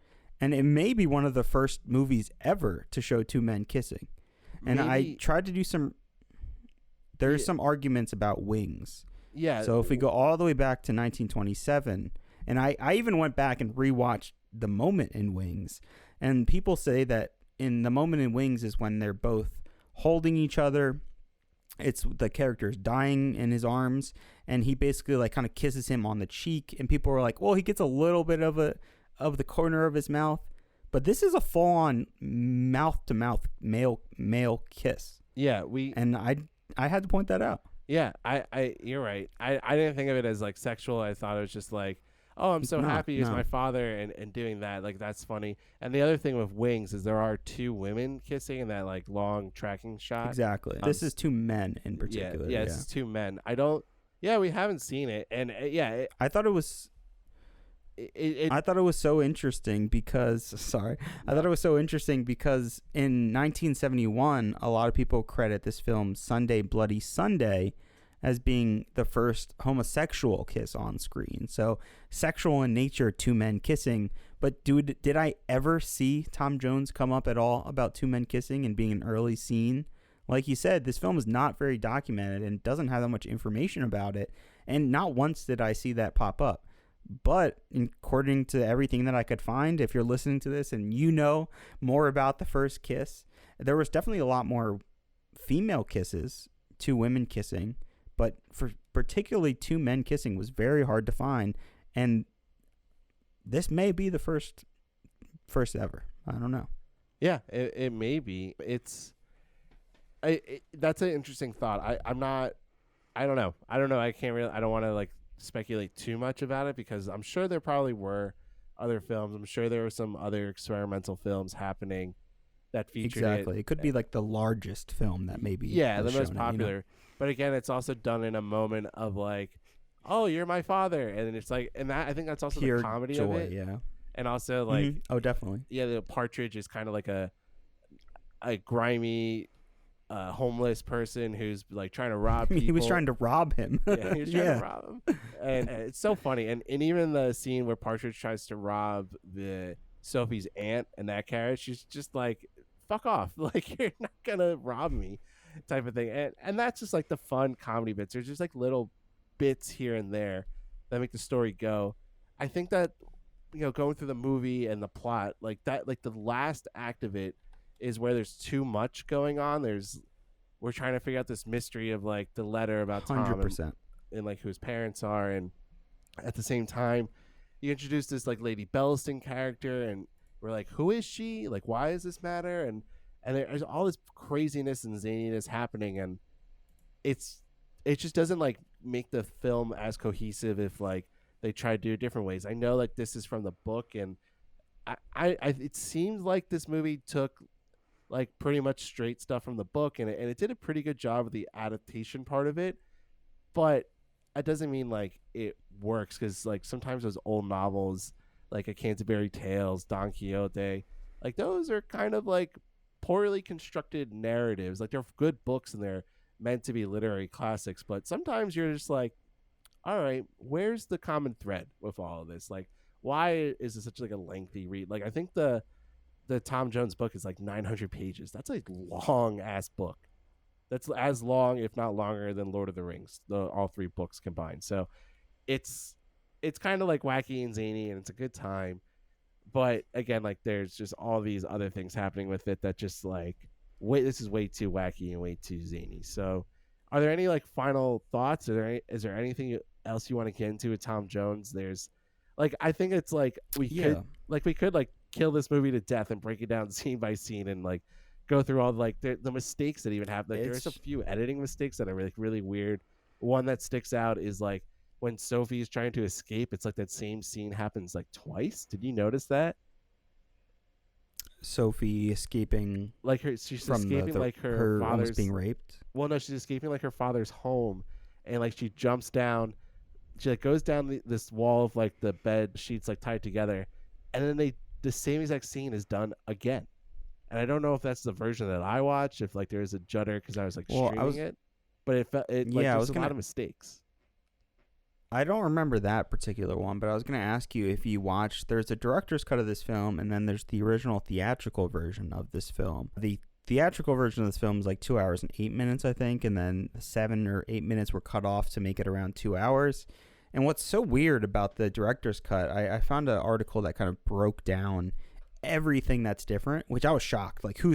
And it may be one of the first movies ever to show two men kissing. And I tried to do there's some arguments about Wings. Yeah. So if we go all the way back to 1927, and I even went back and rewatched the moment in Wings, and people say that in the moment in Wings is when they're both holding each other. It's the character's dying in his arms, and he basically like kind of kisses him on the cheek, and people were like, well, he gets a little bit of the corner of his mouth, but this is a full-on mouth-to-mouth male kiss. Yeah, I had to point that out. Yeah, you're right. I didn't think of it as like sexual. I thought it was just like, oh, I'm so happy he's my father and doing that. Like, that's funny. And the other thing with Wings is there are two women kissing in that like long tracking shot. Exactly. This is two men in particular. Yeah, this is two men. We haven't seen it. And I thought it was... I thought it was so interesting because I thought it was so interesting because in 1971, a lot of people credit this film Sunday Bloody Sunday as being the first homosexual kiss on screen. So sexual in nature, two men kissing. But did I ever see Tom Jones come up at all about two men kissing and being an early scene? Like you said, this film is not very documented and doesn't have that much information about it. And not once did I see that pop up. But according to everything that I could find, if you're listening to this and you know more about the first kiss, there was definitely a lot more female kisses, two women kissing, but for particularly two men kissing was very hard to find. And this may be the first ever. I don't know. Yeah, it may be. That's an interesting thought. I don't know. I don't want to like speculate too much about it because I'm sure there probably were other films. I'm sure there were some other experimental films happening that featured exactly. It could be like the largest film that maybe the was most shown popular. But again, it's also done in a moment of like, oh, you're my father, and then it's like, and that I think that's also pure the comedy joy, of it, yeah. and also like, Oh, definitely. the Partridge is kind of like a grimy, homeless person who's like trying to rob people. He was trying to rob him. Yeah, he was trying to rob him, and it's so funny. And even the scene where Partridge tries to rob Sophie's aunt in that carriage, she's just like, "Fuck off! Like you're not gonna rob me," type of thing. And that's just like the fun comedy bits. There's just like little bits here and there that make the story go. I think that going through the movie and the plot like that, like the last act of it is where there's too much going on. We're trying to figure out this mystery of like the letter about Tom 100%. and like who his parents are, and at the same time you introduce this like Lady Bellaston character, and we're like, who is she? Like, why does this matter? And there's all this craziness and zaniness happening, and it just doesn't like make the film as cohesive if like they try to do it different ways. I know like this is from the book, and I it seems like this movie took like pretty much straight stuff from the book, and it did a pretty good job of the adaptation part of it, but it doesn't mean like it works, because like sometimes those old novels like A Canterbury Tales, Don Quixote, like those are kind of like poorly constructed narratives. Like they're good books and they're meant to be literary classics, but sometimes you're just like, all right, where's the common thread with all of this? Like, why is this such like a lengthy read? Like I think the Tom Jones book is like 900 pages. That's a long ass book. That's as long, if not longer, than Lord of the Rings, all three books combined. So it's kind of like wacky and zany, and it's a good time. But again, like there's just all these other things happening with it that just like, wait, this is way too wacky and way too zany. So are there any like final thoughts? Is there anything else you want to get into with Tom Jones? There's like, I think it's like we could kill this movie to death and break it down scene by scene and like go through all like the mistakes that even happen. Like, there's a few editing mistakes that are really, really weird. One that sticks out is like when Sophie is trying to escape, it's like that same scene happens like twice. Did you notice that? Sophie escaping, like she's from escaping like her father's almost being raped. Well, no, she's escaping like her father's home, and like she jumps down. She like goes down this wall of like the bed sheets like tied together, and then the same exact scene is done again. And I don't know if that's the version that I watched, if like there was a judder because I was like streaming it, but it there's a lot of mistakes. I don't remember that particular one, but I was going to ask you if you watched, there's a director's cut of this film, and then there's the original theatrical version of this film. The theatrical version of this film is like 2 hours and 8 minutes, I think, and then 7 or 8 minutes were cut off to make it around 2 hours. And what's so weird about the director's cut, I found an article that kind of broke down everything that's different, which I was shocked. Like, who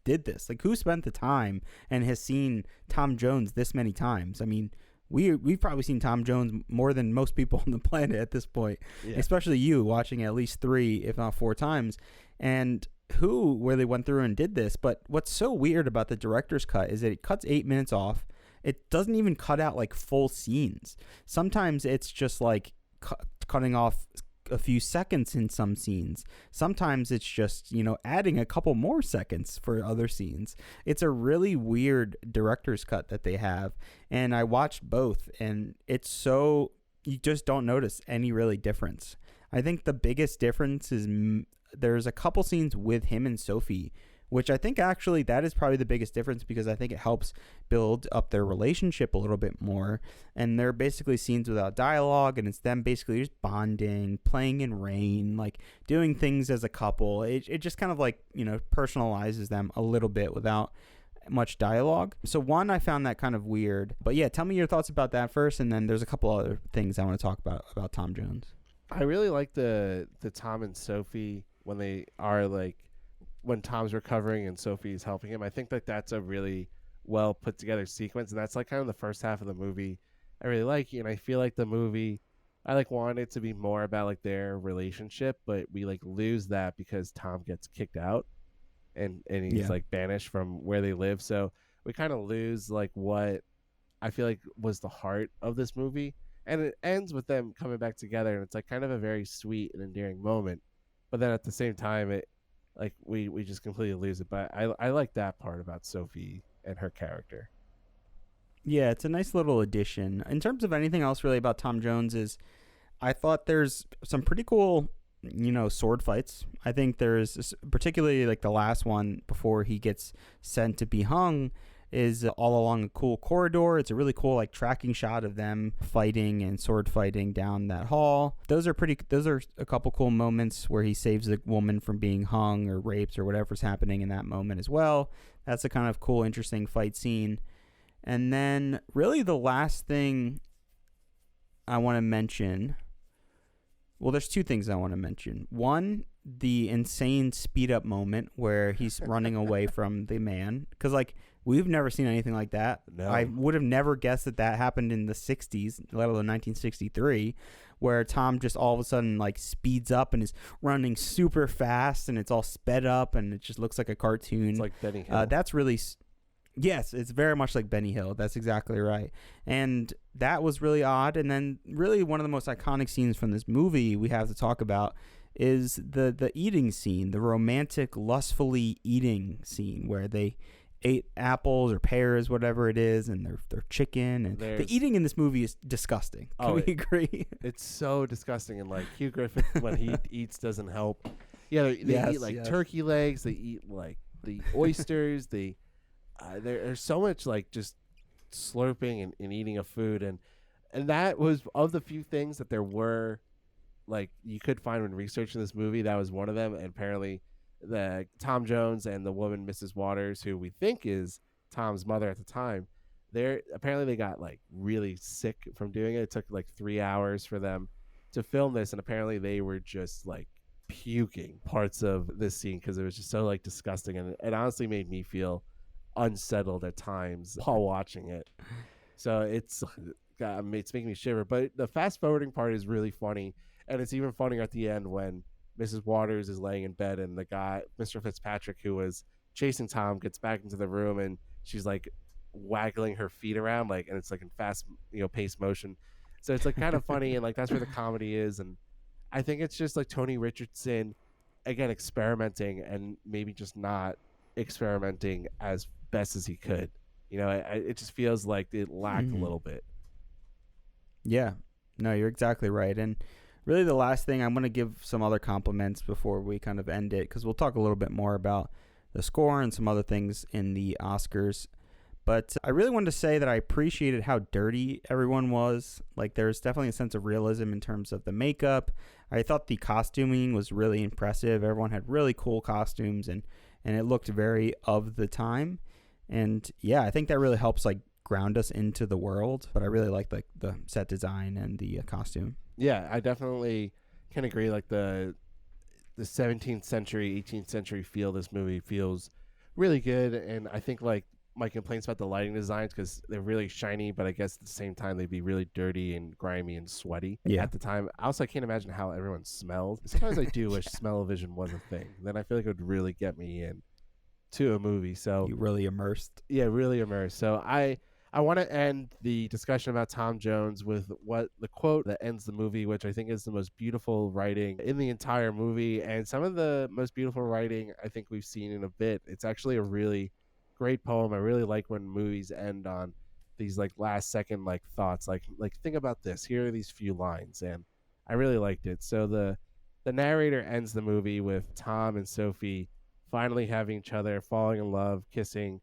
did this? Like, who spent the time and has seen Tom Jones this many times? I mean, we've probably seen Tom Jones more than most people on the planet at this point, especially you watching at least 3, if not 4 times. And who really went through and did this? But what's so weird about the director's cut is that it cuts 8 minutes off. It doesn't even cut out like full scenes. Sometimes it's just like cutting off a few seconds in some scenes. Sometimes it's just, adding a couple more seconds for other scenes. It's a really weird director's cut that they have. And I watched both, and it's so, you just don't notice any really difference. I think the biggest difference is there's a couple scenes with him and Sophie, which I think actually that is probably the biggest difference, because I think it helps build up their relationship a little bit more. And they're basically scenes without dialogue, and it's them basically just bonding, playing in rain, like doing things as a couple. It just kind of like, personalizes them a little bit without much dialogue. So one, I found that kind of weird. But yeah, tell me your thoughts about that first, and then there's a couple other things I want to talk about Tom Jones. I really like the Tom and Sophie when they are like, when Tom's recovering and Sophie's helping him. I think that that's a really well put together sequence, and that's like kind of the first half of the movie I really like. And I feel like the movie, I like wanted it to be more about like their relationship, but we like lose that because Tom gets kicked out and he's like banished from where they live. So we kind of lose like what I feel like was the heart of this movie. And it ends with them coming back together, and it's like kind of a very sweet and endearing moment. But then at the same time, like we just completely lose it. But I like that part about Sophie and her character. Yeah, it's a nice little addition. In terms of anything else really about Tom Jones is I thought there's some pretty cool, sword fights. I think there's particularly like the last one before he gets sent to be hung is all along a cool corridor. It's a really cool like tracking shot of them fighting and sword fighting down that hall. Those are a couple cool moments where he saves the woman from being hung or raped or whatever's happening in that moment as well. That's a kind of cool, interesting fight scene. And then really the last thing I want to mention, well, there's two things I want to mention. One, the insane speed up moment where he's running away from the man. Because, like, we've never seen anything like that. No. I would have never guessed that happened in the 60s, let alone 1963, where Tom just all of a sudden, like, speeds up and is running super fast and it's all sped up and it just looks like a cartoon. It's like Benny Hill. That's really... Yes, it's very much like Benny Hill. That's exactly right. And that was really odd. And then really one of the most iconic scenes from this movie we have to talk about is the eating scene, the romantic, lustfully eating scene where they ate apples or pears, whatever it is, and their chicken. And the eating in this movie is disgusting. Can we agree? It's so disgusting. And like Hugh Griffith, when he eats, doesn't help. Yeah, they eat like turkey legs. They eat like the oysters. There's so much like just slurping and eating of food, and that was of the few things that there were like you could find when researching this movie. That was one of them, and apparently the Tom Jones and the woman Mrs. Waters, who we think is Tom's mother at the time, they got like really sick from doing it. It took like 3 hours for them to film this, and apparently they were just like puking parts of this scene because it was just so like disgusting, and it honestly made me feel unsettled at times while watching it. So it's making me shiver. But the fast forwarding part is really funny, and it's even funnier at the end when Mrs. Waters is laying in bed and the guy, Mr. Fitzpatrick, who was chasing Tom, gets back into the room and she's like waggling her feet around, like, and it's like in fast, paced motion. So it's like kind of funny, and like that's where the comedy is. And I think it's just like Tony Richardson again experimenting and maybe just not experimenting as best as he could. It just feels like it lacked a little bit. Yeah, no, you're exactly right. And really the last thing, I'm going to give some other compliments before we kind of end it, because we'll talk a little bit more about the score and some other things in the Oscars. But I really wanted to say that I appreciated how dirty everyone was. Like, there's definitely a sense of realism in terms of the makeup. I thought the costuming was really impressive. Everyone had really cool costumes, and it looked very of the time. And yeah, I think that really helps like ground us into the world. But I really like like the set design and the costume. Yeah, I definitely can agree. Like the 17th century, 18th century feel this movie feels really good. And I think like my complaints about the lighting designs, because they're really shiny, but I guess at the same time they'd be really dirty and grimy and sweaty at the time. Also, I can't imagine how everyone smelled. Sometimes I do wish smell-o-vision was a thing. Then I feel like it would really get me in to a movie. So you really immersed. Yeah, really immersed. So I want to end the discussion about Tom Jones with what the quote that ends the movie, which I think is the most beautiful writing in the entire movie, and some of the most beautiful writing I think we've seen in a bit. It's actually a really great poem. I really like when movies end on these like last second like thoughts, like think about this. Here are these few lines, and I really liked it. So the narrator ends the movie with Tom and Sophie finally having each other, falling in love, kissing.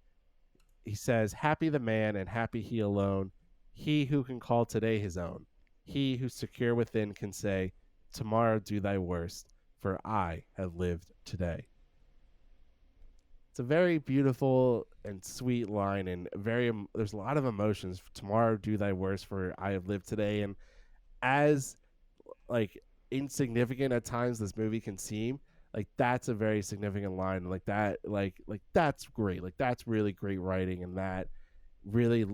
He says, "Happy the man and happy he alone, he who can call today his own, he who's secure within can say, tomorrow do thy worst, for I have lived today." It's a very beautiful and sweet line, and there's a lot of emotions. Tomorrow do thy worst, for I have lived today. And as like insignificant at times this movie can seem, like that's a very significant line. Like that, like that's great. Like that's really great writing, and that really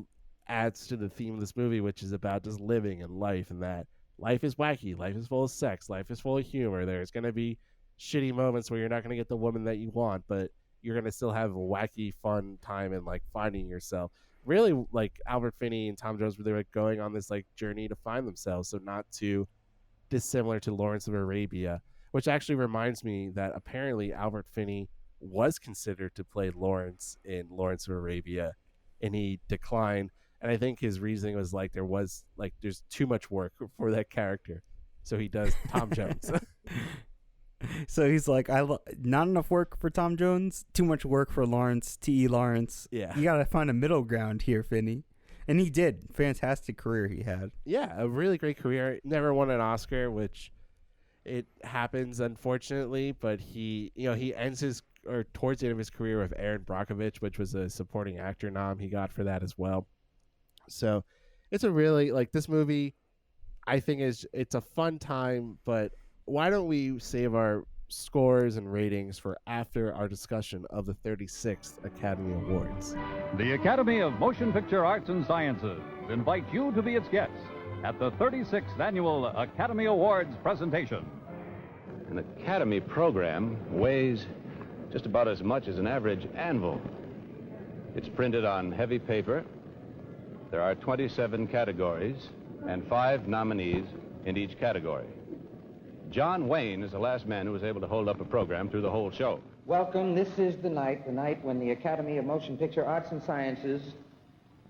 adds to the theme of this movie, which is about just living and life, and that life is wacky, life is full of sex, life is full of humor. There's gonna be shitty moments where you're not gonna get the woman that you want, but you're gonna still have a wacky, fun time and like finding yourself. Really, like Albert Finney and Tom Jones, were they like going on this like journey to find themselves. So not too dissimilar to Lawrence of Arabia, which actually reminds me that apparently Albert Finney was considered to play Lawrence in Lawrence of Arabia, and he declined. And I think his reasoning was like there's too much work for that character, so he does Tom Jones. So he's like, not enough work for Tom Jones, too much work for Lawrence, T.E. Lawrence. Yeah. You got to find a middle ground here, Finney. And he did. Fantastic career he had. Yeah, a really great career. Never won an Oscar, which it happens, unfortunately, but he ends towards the end of his career with Aaron Brockovich, which was a supporting actor nom he got for that as well. So it's a really, this movie, I think it's a fun time, but why don't we save our scores and ratings for after our discussion of the 36th Academy Awards. The Academy of Motion Picture Arts and Sciences invite you to be its guest at the 36th Annual Academy Awards presentation. An Academy program weighs just about as much as an average anvil. It's printed on heavy paper. There are 27 categories and 5 nominees in each category. John Wayne is the last man who was able to hold up a program through the whole show. Welcome. This is the night when the Academy of Motion Picture Arts and Sciences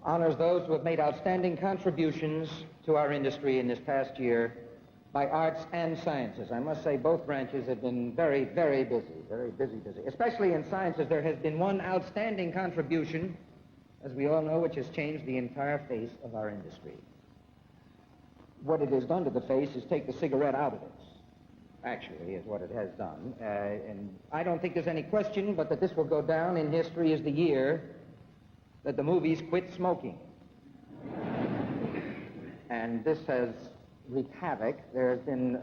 honors those who have made outstanding contributions to our industry in this past year by arts and sciences. I must say both branches have been very, very busy, very busy. Especially in sciences, there has been one outstanding contribution, as we all know, which has changed the entire face of our industry. What it has done to the face is take the cigarette out of it. Actually, is what it has done. And I don't think there's any question but that this will go down in history as the year that the movies quit smoking. And this has wreaked havoc. There's been,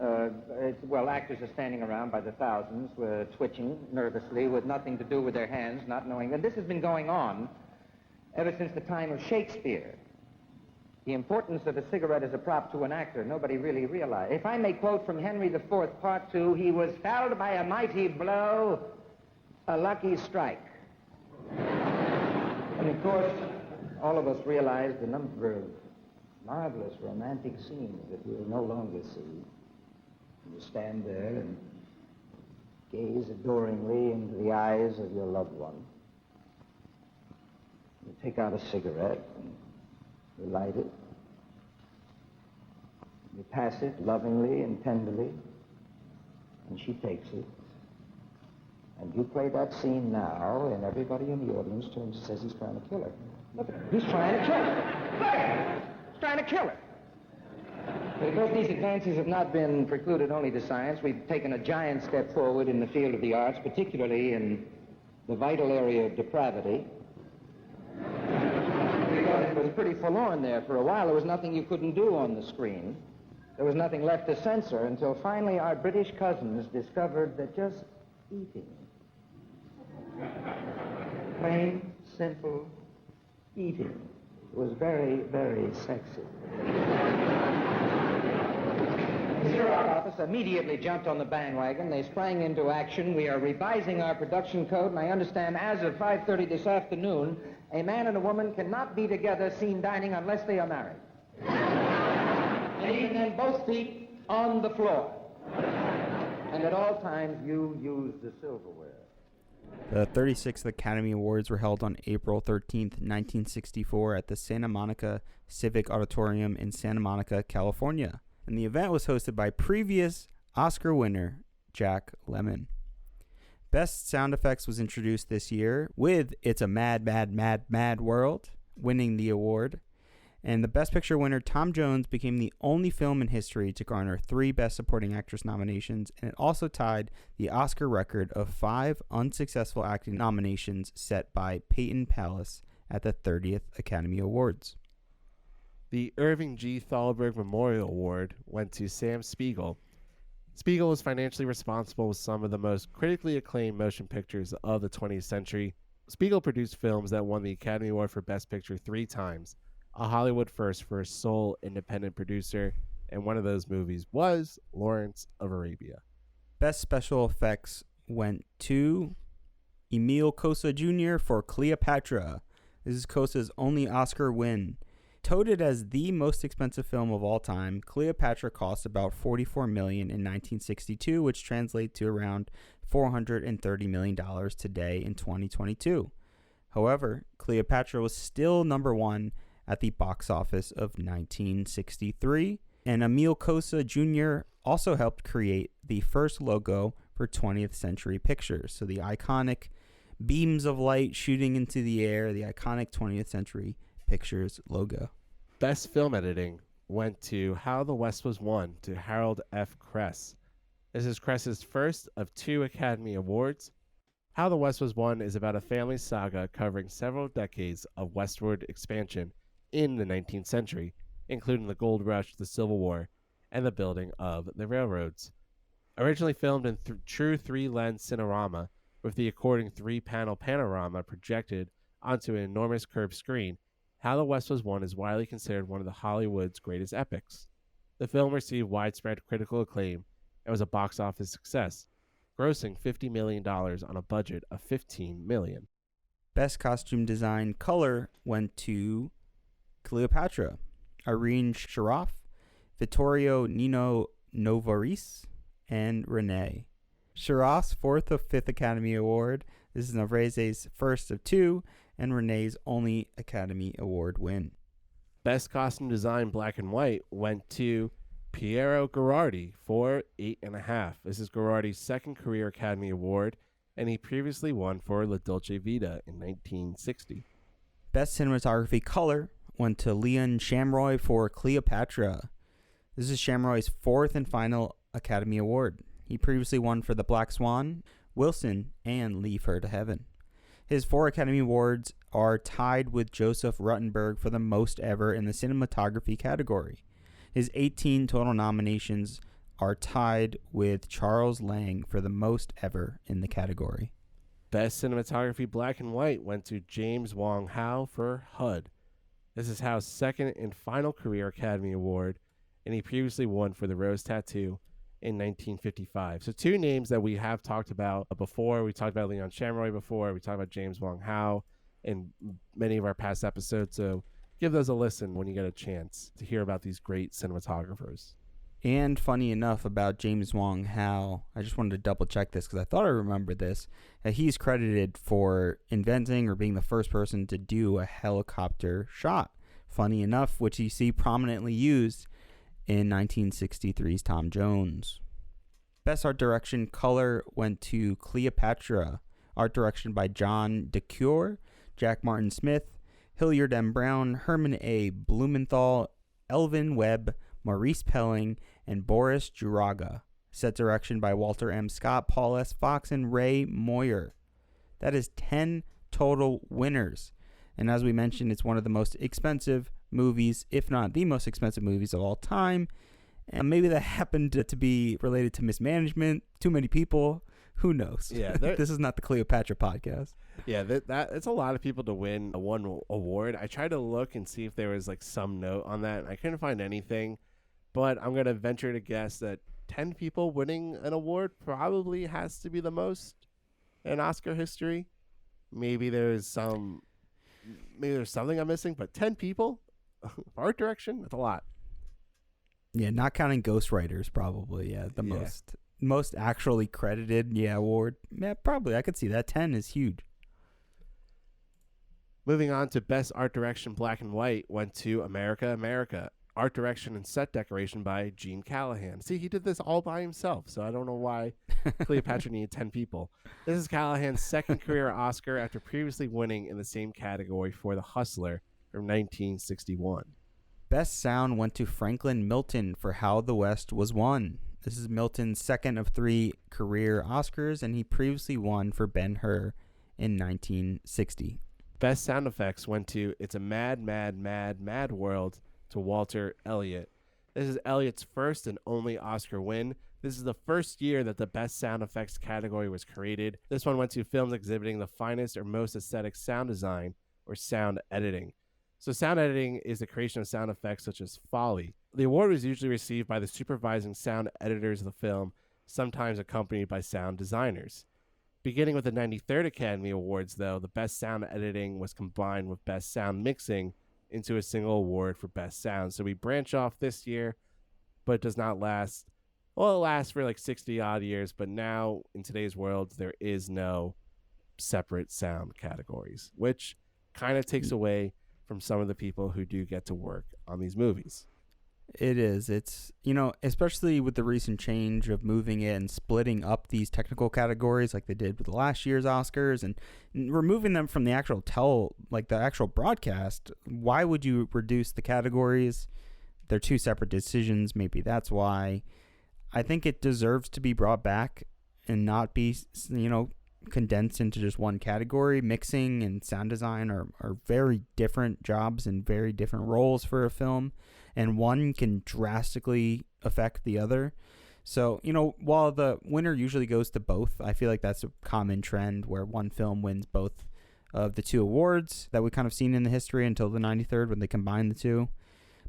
actors are standing around by the thousands, twitching nervously with nothing to do with their hands, not knowing. And this has been going on ever since the time of Shakespeare. The importance of a cigarette as a prop to an actor, nobody really realized. If I may quote from Henry IV, Part 2, he was felled by a mighty blow, a lucky strike. And of course, all of us realize the number of marvelous romantic scenes that we'll no longer see. You stand there and gaze adoringly into the eyes of your loved one. You take out a cigarette and you light it. You pass it lovingly and tenderly, and she takes it. And you play that scene now, and everybody in the audience turns and says he's trying to kill her. Look at him. He's trying to kill her. Look at him. He's trying to kill her. But of course, these advances have not been precluded only to science. We've taken a giant step forward in the field of the arts, particularly in the vital area of depravity. It was pretty forlorn there for a while. There was nothing you couldn't do on the screen. There was nothing left to censor until finally our British cousins discovered that just eating, plain, simple eating, was very, very sexy. The Xerox office immediately jumped on the bandwagon. They sprang into action. We are revising our production code, and I understand as of 5:30 this afternoon, a man and a woman cannot be together seen dining unless they are married. And even then, both feet on the floor. And at all times, you use the silverware. The 36th Academy Awards were held on April 13th, 1964 at the Santa Monica Civic Auditorium in Santa Monica, California. And the event was hosted by previous Oscar winner Jack Lemmon. Best Sound Effects was introduced this year with It's a Mad, Mad, Mad, Mad World winning the award. And the Best Picture winner, Tom Jones, became the only film in history to garner 3 Best Supporting Actress nominations, and it also tied the Oscar record of 5 unsuccessful acting nominations set by Peyton Pallas at the 30th Academy Awards. The Irving G. Thalberg Memorial Award went to Sam Spiegel. Spiegel was financially responsible with some of the most critically acclaimed motion pictures of the 20th century. Spiegel produced films that won the Academy Award for Best Picture 3 times, a Hollywood first for a sole independent producer, and one of those movies was Lawrence of Arabia. Best Special Effects went to Emil Cosa Jr. for Cleopatra. This is Cosa's only Oscar win. Touted as the most expensive film of all time, Cleopatra cost about $44 million in 1962, which translates to around $430 million today in 2022. However, Cleopatra was still number one at the box office of 1963, and Emil Cosa Jr. also helped create the first logo for 20th Century Pictures. So the iconic beams of light shooting into the air, the iconic 20th Century Pictures logo. Best film editing went to How the West Was Won to Harold F. Kress. This is Kress's first of 2 Academy Awards. How the West Was Won is about a family saga covering several decades of westward expansion in the 19th century, including the Gold Rush, the Civil War, and the building of the railroads. Originally filmed in true 3-lens cinerama with the according 3-panel panorama projected onto an enormous curved screen, How the West Was Won is widely considered one of the Hollywood's greatest epics. The film received widespread critical acclaim and was a box office success, grossing $50 million on a budget of $15 million. Best costume design color went to Cleopatra, Irene Shroff, Vittorio Nino Novaris, and Renee. Shroff's 4th or 5th Academy Award. This is Novrese's first of 2, and Renee's only Academy Award win. Best costume design black and white went to Piero Gherardi for 8½. This is Gherardi's second career Academy Award, and he previously won for La Dolce Vita in 1960. Best cinematography color went to Leon Shamroy for Cleopatra. This is Shamroy's 4th and final Academy Award. He previously won for The Black Swan, Wilson, and Leave Her to Heaven. His 4 Academy Awards are tied with Joseph Ruttenberg for the most ever in the cinematography category. His 18 total nominations are tied with Charles Lang for the most ever in the category. Best cinematography black and white went to James Wong Howe for HUD. This is Howe's second and final career Academy Award, and he previously won for The Rose Tattoo in 1955. So 2 names that we have talked about before. We talked about Leon Shamroy before. We talked about James Wong Howe in many of our past episodes. So give those a listen when you get a chance to hear about these great cinematographers. And funny enough about James Wong Howe, I just wanted to double check this because I thought I remembered this. He's credited for inventing or being the first person to do a helicopter shot. Funny enough, which you see prominently used in 1963's Tom Jones. Best art direction color went to Cleopatra. Art direction by John DeCure, Jack Martin Smith, Hilliard M. Brown, Herman A. Blumenthal, Elvin Webb, Maurice Pelling, and Boris Juraga. Set direction by Walter M. Scott, Paul S. Fox, and Ray Moyer. That is 10 total winners. And as we mentioned, it's one of the most expensive movies, if not the most expensive movies of all time. And maybe that happened to be related to mismanagement, too many people. Who knows? Yeah, this is not the Cleopatra podcast. Yeah, that it's a lot of people to win one award. I tried to look and see if there was like some note on that, and I couldn't find anything. But I'm gonna venture to guess that 10 people winning an award probably has to be the most in Oscar history. Maybe there's something I'm missing, but 10 people, art direction, that's a lot. Yeah, not counting ghostwriters, probably. Yeah, most actually credited, award. Yeah, probably. I could see that. 10 is huge. Moving on to best art direction, black and white, went to America, America. Art direction and set decoration by Gene Callahan. See, he did this all by himself, so I don't know why Cleopatra needed 10 people. This is Callahan's second career Oscar after previously winning in the same category for The Hustler from 1961. Best sound went to Franklin Milton for How the West Was Won. This is Milton's second of 3 career Oscars, and he previously won for Ben-Hur in 1960. Best sound effects went to It's a Mad, Mad, Mad, Mad World to Walter Elliott. This is Elliott's first and only Oscar win. This is the first year that the best sound effects category was created. This one went to films exhibiting the finest or most aesthetic sound design or sound editing. So sound editing is the creation of sound effects such as Foley. The award was usually received by the supervising sound editors of the film, sometimes accompanied by sound designers. Beginning with the 93rd Academy Awards, though, the best sound editing was combined with best sound mixing into a single award for best sound. So we branch off this year, but it does not last. Well, it lasts for like 60 odd years, but now in today's world, there is no separate sound categories, which kind of takes away from some of the people who do get to work on these movies. It is. It's, especially with the recent change of moving it and splitting up these technical categories like they did with last year's Oscars and removing them from the actual the actual broadcast. Why would you reduce the categories? They're two separate decisions. Maybe that's why. I think it deserves to be brought back and not be, condensed into just one category. Mixing and sound design are very different jobs and very different roles for a film, and one can drastically affect the other. So, while the winner usually goes to both, I feel like that's a common trend where one film wins both of the two awards that we kind of seen in the history until the 93rd when they combined the two.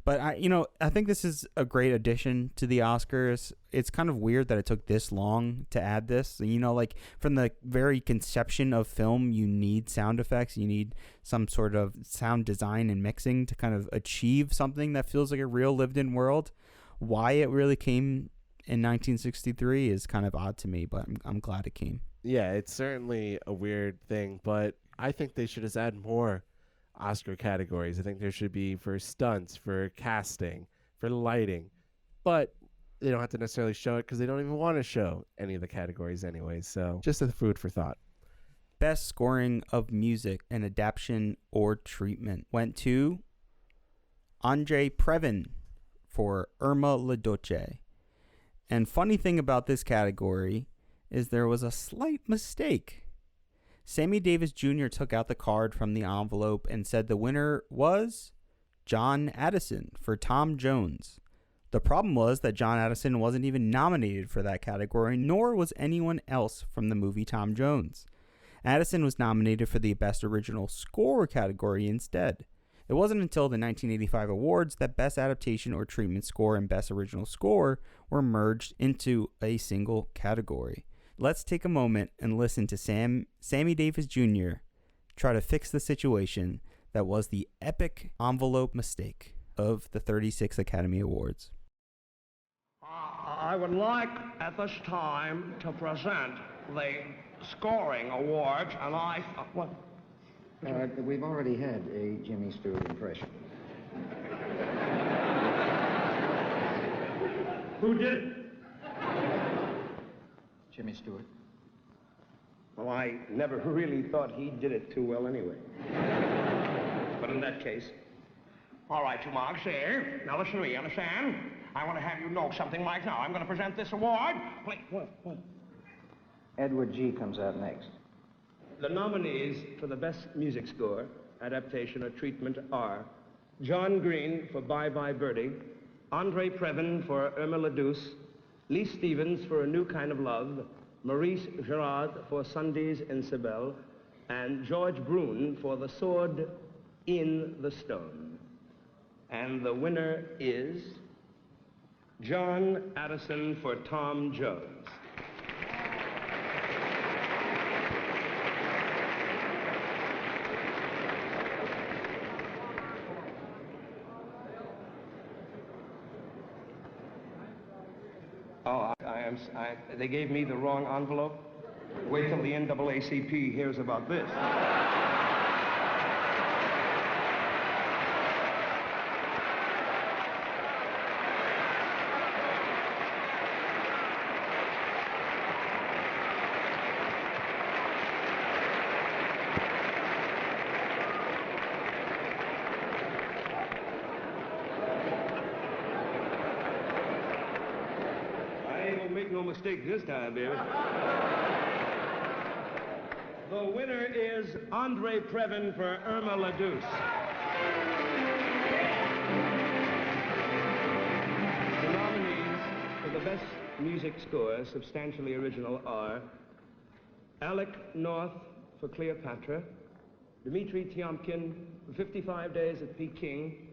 But I think this is a great addition to the Oscars. It's kind of weird that it took this long to add this. From the very conception of film, you need sound effects. You need some sort of sound design and mixing to kind of achieve something that feels like a real lived-in world. Why it really came in 1963 is kind of odd to me, but I'm glad it came. Yeah, it's certainly a weird thing, but I think they should just add more Oscar categories. I think there should be for stunts, for casting, for lighting, but they don't have to necessarily show it because they don't even want to show any of the categories anyway. So just a food for thought. Best scoring of music, an adaptation or treatment went to Andre Previn for Irma La Duce. And funny thing about this category is there was a slight mistake. Sammy Davis Jr. took out the card from the envelope and said the winner was John Addison for Tom Jones. The problem was that John Addison wasn't even nominated for that category, nor was anyone else from the movie Tom Jones. Addison was nominated for the Best Original Score category instead. It wasn't until the 1985 awards that Best Adaptation or Treatment Score and Best Original Score were merged into a single category. Let's take a moment and listen to Sammy Davis Jr. try to fix the situation that was the epic envelope mistake of the 36 Academy Awards. I would like at this time to present the scoring awards, and what? We've already had a Jimmy Stewart impression. Who did it? Jimmy Stewart. Well, I never really thought he did it too well anyway. But in that case, all right, you marks here. Now listen to me, you understand? I want to have you know something right now. I'm going to present this award. What? Edward G. comes out next. The nominees for the Best Music Score, Adaptation, or Treatment are John Green for Bye Bye Birdie, Andre Previn for Irma La Duce, Lee Stevens for A New Kind of Love, Maurice Gerard for Sundays in Sibel, and George Brune for The Sword in the Stone. And the winner is John Addison for Tom Jones. Oh, they gave me the wrong envelope. Wait till the NAACP hears about this. Make no mistake this time, baby. The winner is Andre Previn for Irma La Duce. The nominees for the Best Music Score, Substantially Original, are Alec North for Cleopatra, Dmitri Tiomkin for 55 Days at Peking,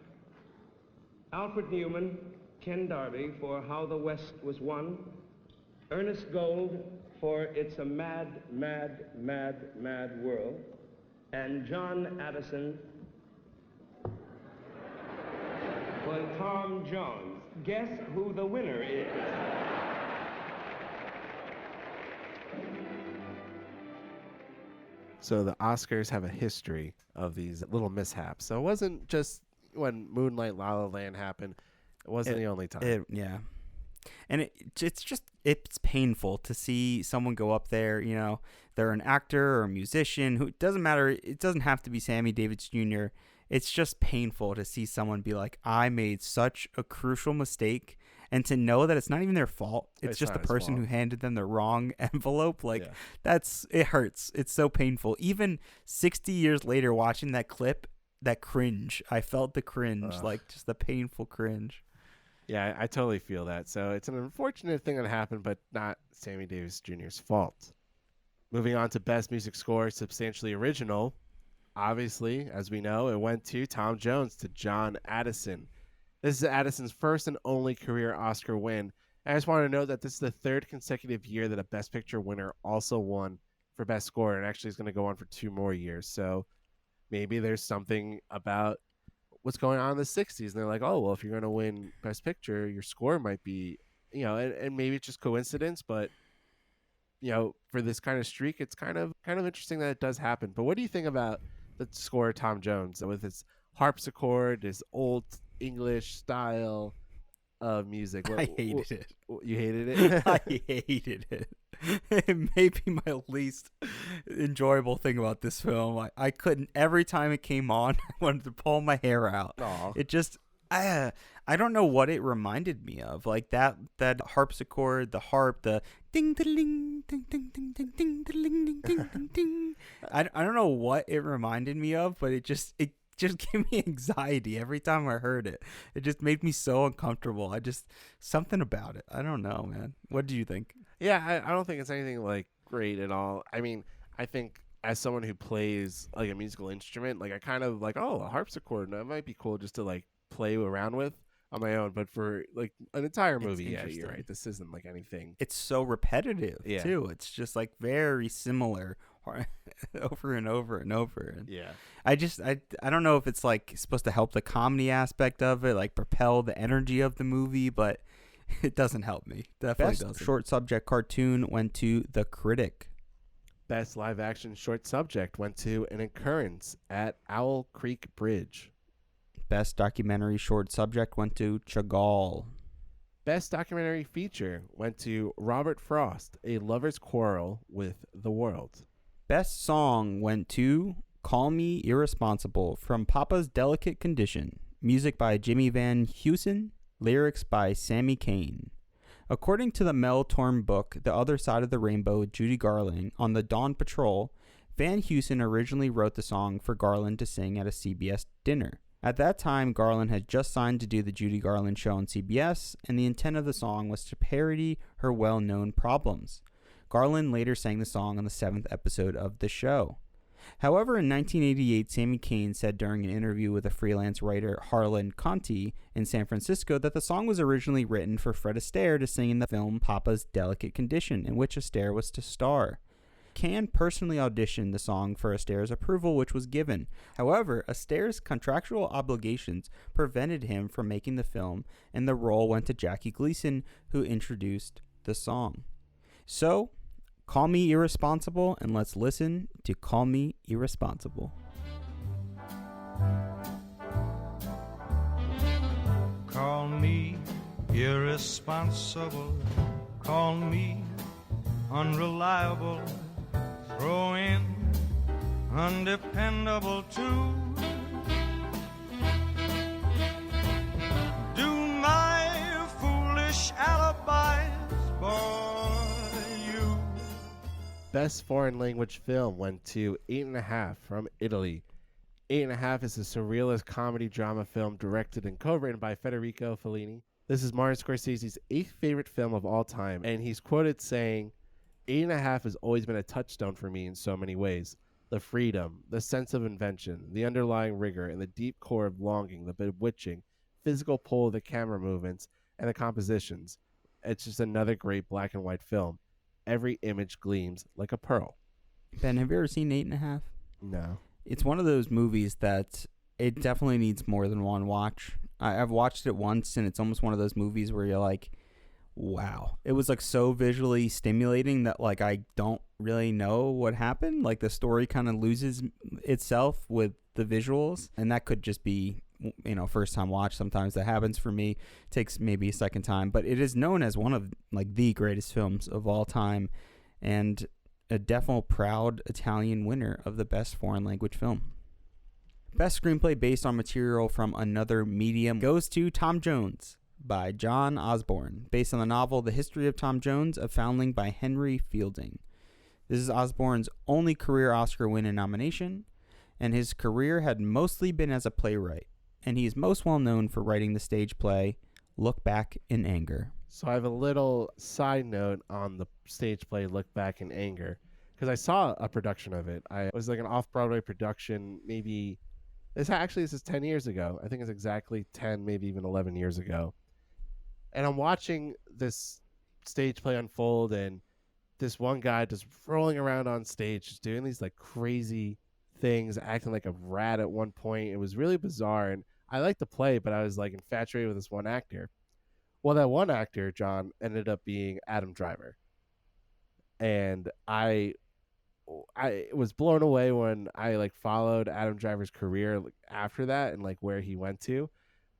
Alfred Newman, Ken Darby for How the West Was Won, Ernest Gold for It's a Mad, Mad, Mad, Mad World, and John Addison and Tom Jones. Guess who the winner is? So the Oscars have a history of these little mishaps. So it wasn't just when Moonlight La La Land happened. It wasn't the only time. Yeah. And it's painful to see someone go up there, you know, they're an actor or a musician who, it doesn't matter. It doesn't have to be Sammy Davis Jr. It's just painful to see someone be like, I made such a crucial mistake. And to know that it's not even their fault. It's just the person who handed them the wrong envelope. Like, it hurts. It's so painful. Even 60 years later, watching that clip, that cringe, I felt the cringe, like just the painful cringe. Yeah, I totally feel that. So it's an unfortunate thing that happened, but not Sammy Davis Jr.'s fault. Moving on to Best Music Score, Substantially Original. Obviously, as we know, it went to Tom Jones, to John Addison. This is Addison's first and only career Oscar win. I just want to note that this is the third consecutive year that a Best Picture winner also won for Best Score, and actually is going to go on for 2 more years. So maybe there's something about what's going on in the 60s, and they're like, oh, well, if you're going to win Best Picture, your score might be, you know, and maybe it's just coincidence, but, you know, for this kind of streak, it's kind of interesting that it does happen. But what do you think about the score of Tom Jones with its harpsichord, his old English style of music? I hated it. You hated it? I hated it. It may be my least enjoyable thing about this film. I couldn't, every time it came on, I wanted to pull my hair out. Aww. It just, I don't know what it reminded me of. Like that harpsichord, the harp, the ding ding ding ding ding ding ding ding ding ding ding ding. I don't know what it reminded me of, but it just gave me anxiety every time I heard it. It just made me so uncomfortable. Something about it. I don't know, man. What do you think? Yeah, I don't think it's anything like great at all. I mean, I think as someone who plays like a musical instrument, like I kind of like, oh, a harpsichord, that might be cool just to like play around with on my own. But for like an entire movie, yeah, you're right. This isn't like anything. It's so repetitive too. It's just like very similar over and over and over. And yeah. I don't know if it's like supposed to help the comedy aspect of it, like propel the energy of the movie, but it doesn't help me. Definitely doesn't. Short subject cartoon went to The Critic. Best live action short subject went to An Occurrence at Owl Creek Bridge. Best documentary short subject went to Chagall. Best documentary feature went to Robert Frost, A Lover's Quarrel with the World. Best song went to Call Me Irresponsible from Papa's Delicate Condition. Music by Jimmy Van Heusen. Lyrics by Sammy Kane. According to the Mel Torm book, The Other Side of the Rainbow with Judy Garland, on the Dawn Patrol, Van Heusen originally wrote the song for Garland to sing at a CBS dinner. At that time, Garland had just signed to do the Judy Garland show on CBS, and the intent of the song was to parody her well-known problems. Garland later sang the song on the 7th episode of the show. However, in 1988, Sammy Kane said during an interview with a freelance writer, Harlan Conti, in San Francisco, that the song was originally written for Fred Astaire to sing in the film Papa's Delicate Condition, in which Astaire was to star. Kane personally auditioned the song for Astaire's approval, which was given. However, Astaire's contractual obligations prevented him from making the film, and the role went to Jackie Gleason, who introduced the song. So, call me irresponsible, and let's listen to Call Me Irresponsible. Call me irresponsible, call me unreliable, throw in undependable too. Do my foolish alibis bore you? Best foreign language film went to 8.5 from Italy. 8.5 is a surrealist comedy drama film directed and co-written by Federico Fellini. This is Martin Scorsese's 8th favorite film of all time, and he's quoted saying, 8.5 has always been a touchstone for me in so many ways. The freedom, the sense of invention, the underlying rigor, and the deep core of longing, the bewitching, physical pull of the camera movements, and the compositions. It's just another great black and white film. Every image gleams like a pearl. Ben, have you ever seen 8.5? No. It's one of those movies that it definitely needs more than one watch. I've watched it once, and it's almost one of those movies where you're like, wow. It was like so visually stimulating that like I don't really know what happened. Like the story kind of loses itself with the visuals, and that could just be, you know, first time watch. Sometimes that happens for me. It takes maybe a second time, but it is known as one of like the greatest films of all time, and a definite proud Italian winner of the best foreign language film. Best screenplay based on material from another medium goes to Tom Jones by John Osborne, based on the novel The History of Tom Jones, a Foundling by Henry Fielding. This is Osborne's only career Oscar win and nomination, and his career had mostly been as a playwright, and he is most well known for writing the stage play Look Back in Anger. So I have a little side note on the stage play Look Back in Anger, because I saw a production of it. It was like an off-Broadway production, maybe, this is 10 years ago. I think it's exactly 10, maybe even 11 years ago. And I'm watching this stage play unfold, and this one guy just rolling around on stage, just doing these like crazy things, acting like a rat at one point. It was really bizarre, and I liked the play, but I was like infatuated with this one actor. Well, that one actor, John, ended up being Adam Driver. And I was blown away when I like followed Adam Driver's career after that and like where he went to.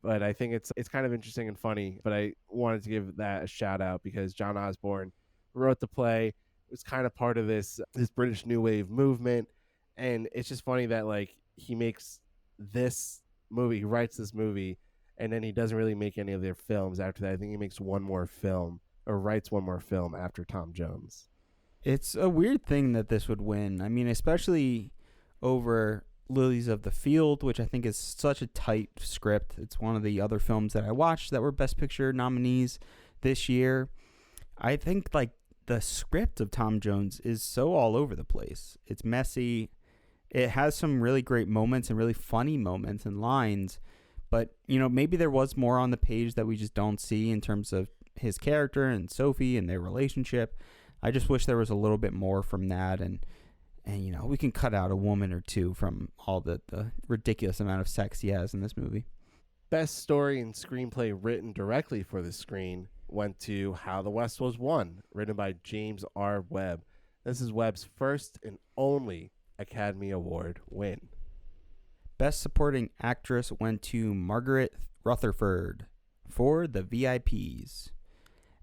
But I think it's kind of interesting and funny. But I wanted to give that a shout out because John Osborne wrote the play. It was kind of part of this British New Wave movement. And it's just funny that like he makes this movie, he writes this movie, and then he doesn't really make any of their films after that. I think he makes one more film or writes one more film after Tom Jones. It's a weird thing that this would win. I mean, especially over Lilies of the Field, which I think is such a tight script. It's one of the other films that I watched that were Best Picture nominees this year. I think like the script of Tom Jones is so all over the place. It's messy. It has some really great moments and really funny moments and lines, but you know, maybe there was more on the page that we just don't see in terms of his character and Sophie and their relationship. I just wish there was a little bit more from that, and you know, we can cut out a woman or two from all the ridiculous amount of sex he has in this movie. Best story and screenplay written directly for the screen went to How the West Was Won, written by James R. Webb. This is Webb's first and only Academy Award win. Best supporting actress went to Margaret Rutherford for The VIPs.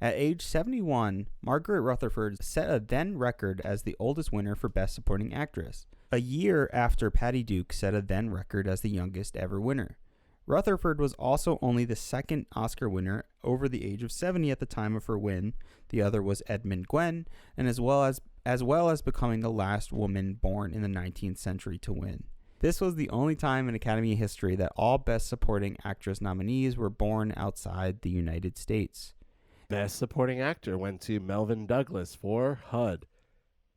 At age 71, Margaret Rutherford set a then record as the oldest winner for Best Supporting Actress, a year after Patty Duke set a then record as the youngest ever winner. Rutherford was also only the second Oscar winner over the age of 70 at the time of her win. The other was Edmund Gwenn, and as well as becoming the last woman born in the 19th century to win. This was the only time in Academy history that all Best Supporting Actress nominees were born outside the United States. Best Supporting Actor went to Melvyn Douglas for HUD.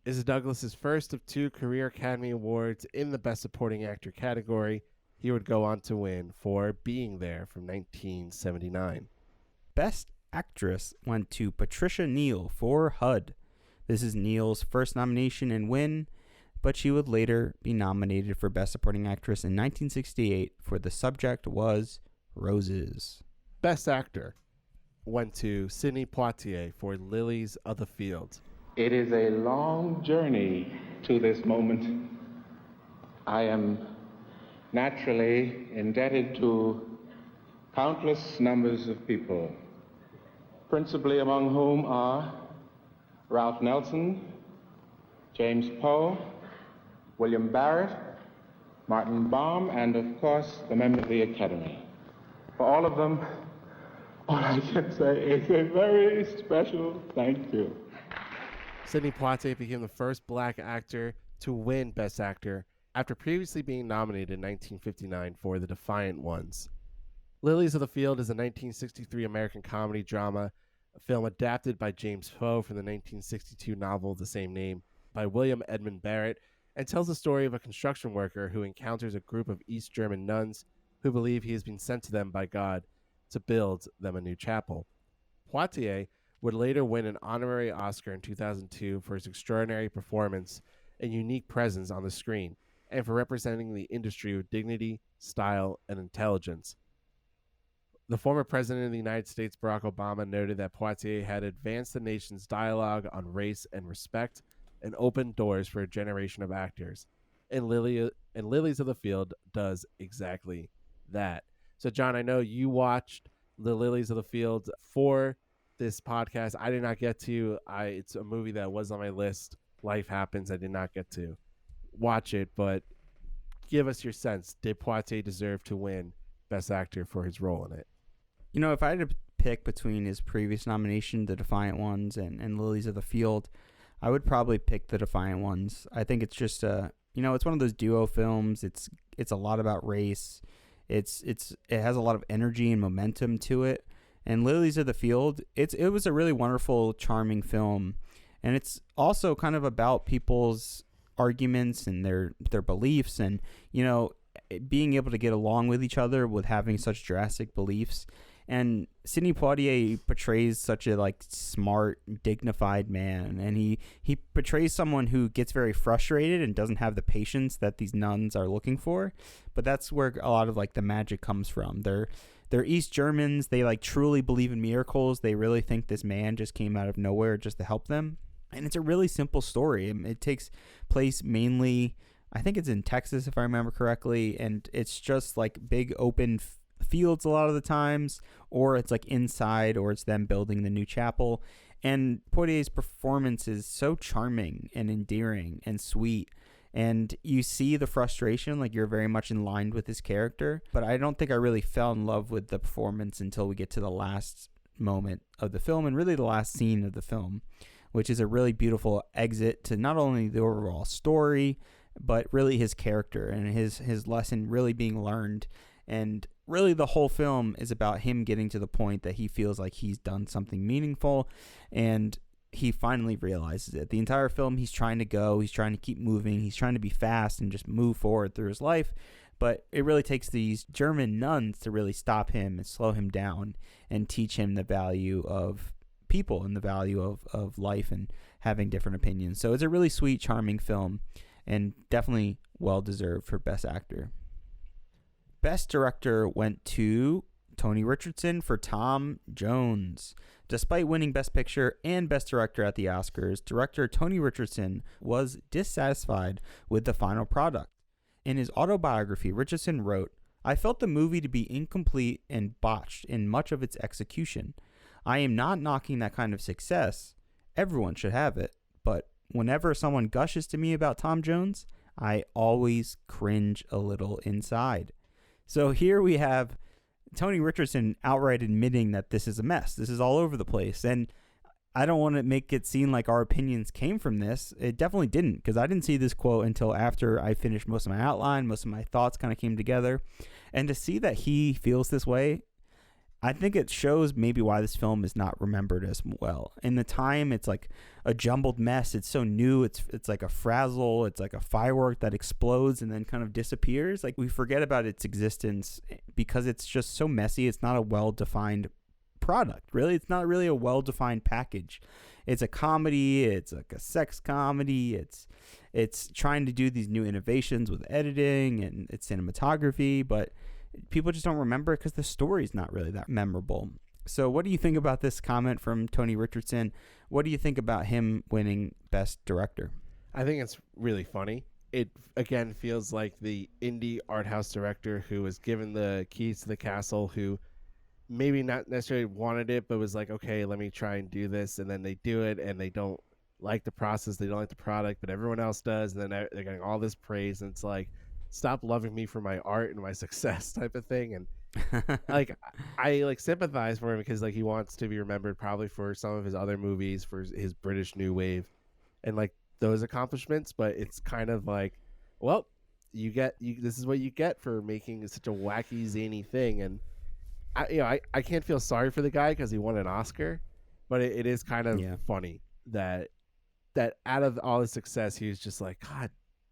This is Douglas's first of 2 career Academy Awards in the Best Supporting Actor category. He would go on to win for Being There from 1979. Best Actress went to Patricia Neal for HUD. This is Neal's first nomination and win, but she would later be nominated for Best Supporting Actress in 1968 for The Subject Was Roses. Best Actor went to Sidney Poitier for Lilies of the Field. It is a long journey to this moment. I am naturally indebted to countless numbers of people, principally among whom are Ralph Nelson, James Poe, William Barrett, Martin Baum, and of course the members of the Academy. For all of them, all I can say is a very special thank you. Sidney Poitier became the first black actor to win Best Actor after previously being nominated in 1959 for The Defiant Ones. Lilies of the Field is a 1963 American comedy drama, a film adapted by James Poe from the 1962 novel of the same name by William Edmund Barrett, and tells the story of a construction worker who encounters a group of East German nuns who believe he has been sent to them by God to build them a new chapel. Poitier would later win an honorary Oscar in 2002 for his extraordinary performance and unique presence on the screen, and for representing the industry with dignity, style, and intelligence. The former president of the United States, Barack Obama, noted that Poitier had advanced the nation's dialogue on race and respect and opened doors for a generation of actors. And Lilies of the Field does exactly that. So, John, I know you watched the Lilies of the Field for this podcast. I did not get to. It's a movie that was on my list. Life happens. I did not get to watch it, but give us your sense. Did Poitier deserve to win Best Actor for his role in it? You know, if I had to pick between his previous nomination, The Defiant Ones, and Lilies of the Field, I would probably pick The Defiant Ones. I think it's just it's one of those duo films. It's a lot about race. It has a lot of energy and momentum to it. And Lilies of the Field, it was a really wonderful, charming film, and it's also kind of about people's arguments and their beliefs, and being able to get along with each other with having such drastic beliefs. And Sidney Poitier portrays such a smart, dignified man, and he portrays someone who gets very frustrated and doesn't have the patience that these nuns are looking for. But that's where a lot of the magic comes from. They're East Germans. They truly believe in miracles. They really think this man just came out of nowhere just to help them. And it's a really simple story. It takes place mainly, I think it's in Texas if I remember correctly, and it's just big open fields a lot of the times, or it's inside, or it's them building the new chapel. And Poitier's performance is so charming and endearing and sweet, and you see the frustration, you're very much in line with his character. But I don't think I really fell in love with the performance until we get to the last moment of the film, and really the last scene of the film, which is a really beautiful exit to not only the overall story, but really his character and his lesson really being learned. And really the whole film is about him getting to the point that he feels like he's done something meaningful, and he finally realizes it. The entire film, he's trying to keep moving, he's trying to be fast and just move forward through his life. But it really takes these German nuns to really stop him and slow him down and teach him the value of people and the value of life and having different opinions. So it's a really sweet, charming film, and definitely well-deserved for Best Actor. Best Director went to Tony Richardson for Tom Jones. Despite winning Best Picture and Best Director at the Oscars, director Tony Richardson was dissatisfied with the final product. In his autobiography, Richardson wrote, "I felt the movie to be incomplete and botched in much of its execution. I am not knocking that kind of success. Everyone should have it. But whenever someone gushes to me about Tom Jones, I always cringe a little inside." So here we have Tony Richardson outright admitting that this is a mess. This is all over the place. And I don't want to make it seem like our opinions came from this. It definitely didn't, because I didn't see this quote until after I finished most of my outline. Most of my thoughts kind of came together. And to see that he feels this way, I think it shows maybe why this film is not remembered as well. In the time, it's a jumbled mess. It's so new. It's like a frazzle. It's like a firework that explodes and then kind of disappears. We forget about its existence because it's just so messy. It's not a well-defined product. Really, it's not really a well-defined package. It's a comedy. It's a sex comedy. It's trying to do these new innovations with editing and its cinematography, but people just don't remember because the story's not really that memorable. So what do you think about this comment from Tony Richardson? What do you think about him winning Best Director? I think it's really funny. It, again, feels like the indie art house director who was given the keys to the castle, who maybe not necessarily wanted it, but was like, okay, let me try and do this. And then they do it, and they don't like the process. They don't like the product, but everyone else does. And then they're getting all this praise. And it's like, stop loving me for my art and my success type of thing. And I sympathize for him because he wants to be remembered probably for some of his other movies, for his British New Wave and those accomplishments. But it's kind of well, this is what you get for making such a wacky, zany thing. And I can't feel sorry for the guy because he won an Oscar, but it is kind of funny that out of all his success, he was just God,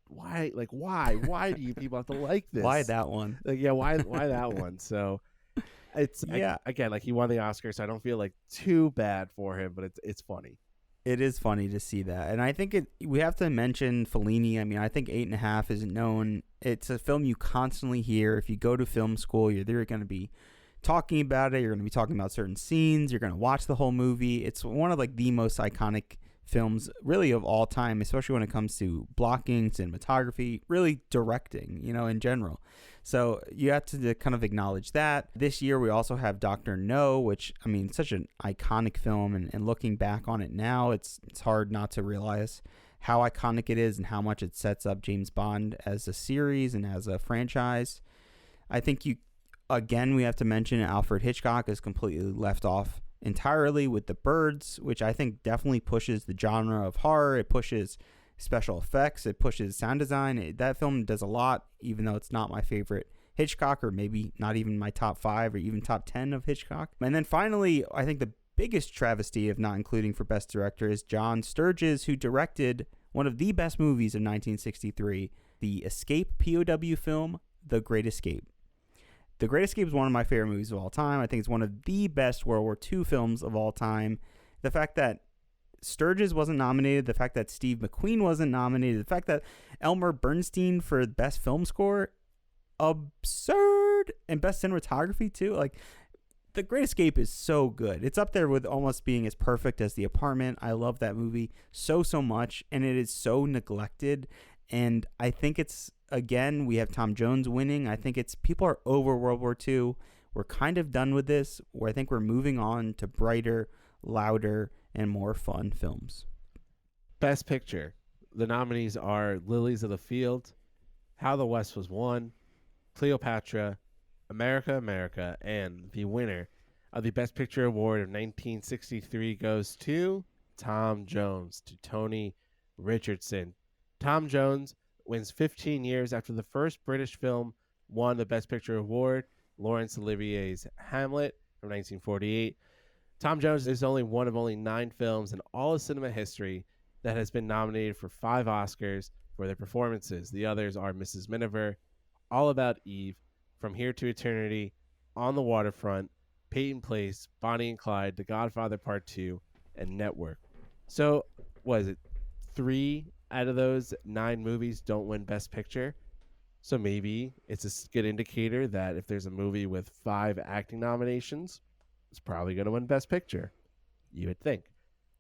why do you people have to like this? Why that one? Why that one? So it's again, he won the Oscar, so I don't feel too bad for him, but it's funny. It is funny to see that. And I think we have to mention Fellini. I mean, I think 8.5 isn't known. It's a film you constantly hear. If you go to film school, you're either going to be talking about it. You're going to be talking about certain scenes. You're going to watch the whole movie. It's one of like the most iconic films really of all time, especially when it comes to blocking, cinematography, really directing, in general. So you have to kind of acknowledge that. This year we also have Dr. No, which, such an iconic film, and looking back on it now, it's hard not to realize how iconic it is and how much it sets up James Bond as a series and as a franchise. I think we have to mention Alfred Hitchcock is completely left off entirely with The Birds, which I think definitely pushes the genre of horror. It pushes special effects. It pushes sound design. That film does a lot, even though it's not my favorite Hitchcock, or maybe not even my top 5 or even top 10 of Hitchcock. And then finally, I think the biggest travesty of not including for Best Director is John Sturges, who directed one of the best movies of 1963, the escape POW film, The Great Escape. The Great Escape is one of my favorite movies of all time. I think it's one of the best World War II films of all time. The fact that Sturges wasn't nominated, the fact that Steve McQueen wasn't nominated, the fact that Elmer Bernstein for Best Film Score, absurd, and Best Cinematography too. Like, The Great Escape is so good. It's up there with almost being as perfect as The Apartment. I love that movie so much, and it is so neglected. And I think it's, again, we have Tom Jones winning. I think it's people are over World War II. We're kind of done with this, where I think we're moving on to brighter, louder, and more fun films. Best Picture. The nominees are Lilies of the Field, How the West Was Won, Cleopatra, America, America, and the winner of the Best Picture Award of 1963 goes to Tom Jones, to Tony Richardson. Tom Jones wins 15 years after the first British film won the Best Picture Award, Laurence Olivier's Hamlet from 1948. Tom Jones is only one of only 9 films in all of cinema history that has been nominated for 5 Oscars for their performances. The others are Mrs. Miniver, All About Eve, From Here to Eternity, On the Waterfront, Peyton Place, Bonnie and Clyde, The Godfather Part 2, and Network. So, was it 3 out of those 9 movies don't win Best Picture? So maybe it's a good indicator that if there's a movie with 5 acting nominations, it's probably going to win Best Picture. You would think.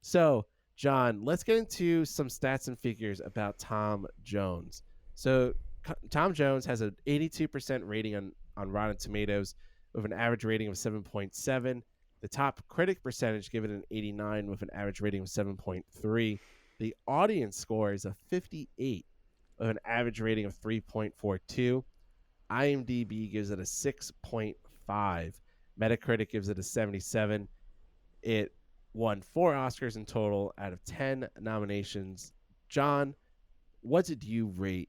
So, John, let's get into some stats and figures about Tom Jones. So, Tom Jones has an 82% rating on Rotten Tomatoes with an average rating of 7.7. The top critic percentage give it an 89 with an average rating of 7.3. The audience score is a 58 with an average rating of 3.42. IMDb gives it a 6.5. Metacritic gives it a 77. It won 4 Oscars in total out of 10 nominations. John, what did you rate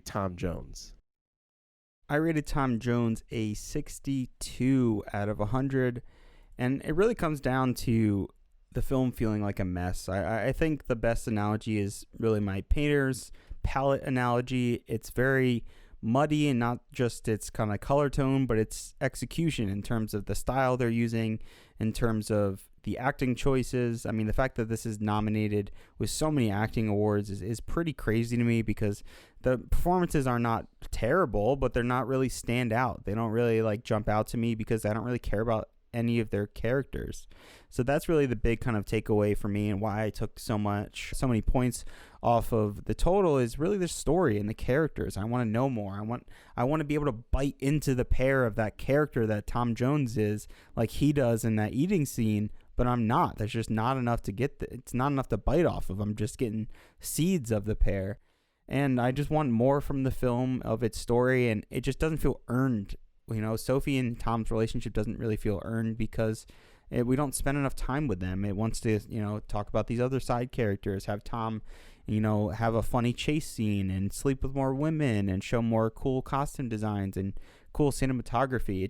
Tom Jones? I rated Tom Jones a 62 out of 100, and it really comes down to the film feeling like a mess. I think the best analogy is really my painter's palette analogy. It's very muddy, and not just its kind of color tone, but its execution in terms of the style they're using, in terms of the acting choices. I mean, the fact that this is nominated with so many acting awards is pretty crazy to me, because the performances are not terrible, but they're not really stand out. They don't really like jump out to me because I don't really care about any of their characters. So that's really the big kind of takeaway for me, and why I took so many points off of the total is really the story and the characters. I want to know more. I want to be able to bite into the pear of that character that Tom Jones is, like he does in that eating scene, but I'm not. There's just not enough to get. It's not enough to bite off of. I'm just getting seeds of the pear, and I just want more from the film, of its story, and it just doesn't feel earned. Sophie and Tom's relationship doesn't really feel earned because we don't spend enough time with them. It wants to, talk about these other side characters, have Tom, have a funny chase scene and sleep with more women and show more cool costume designs and cool cinematography.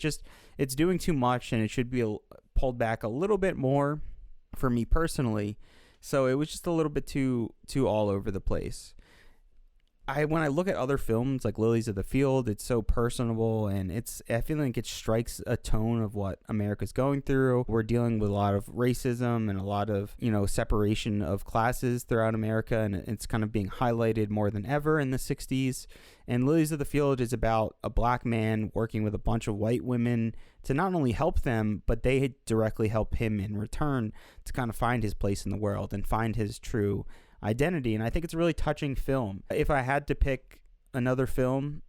It's doing too much, and it should be pulled back a little bit more for me personally. So it was just a little bit too all over the place. when I look at other films like Lilies of the Field, it's so personable, and I feel like it strikes a tone of what America's going through. We're dealing with a lot of racism and a lot of, separation of classes throughout America, and it's kind of being highlighted more than ever in the 60s. And Lilies of the Field is about a black man working with a bunch of white women to not only help them, but they directly help him in return to kind of find his place in the world and find his true identity. And I think it's a really touching film. If I had to pick another film,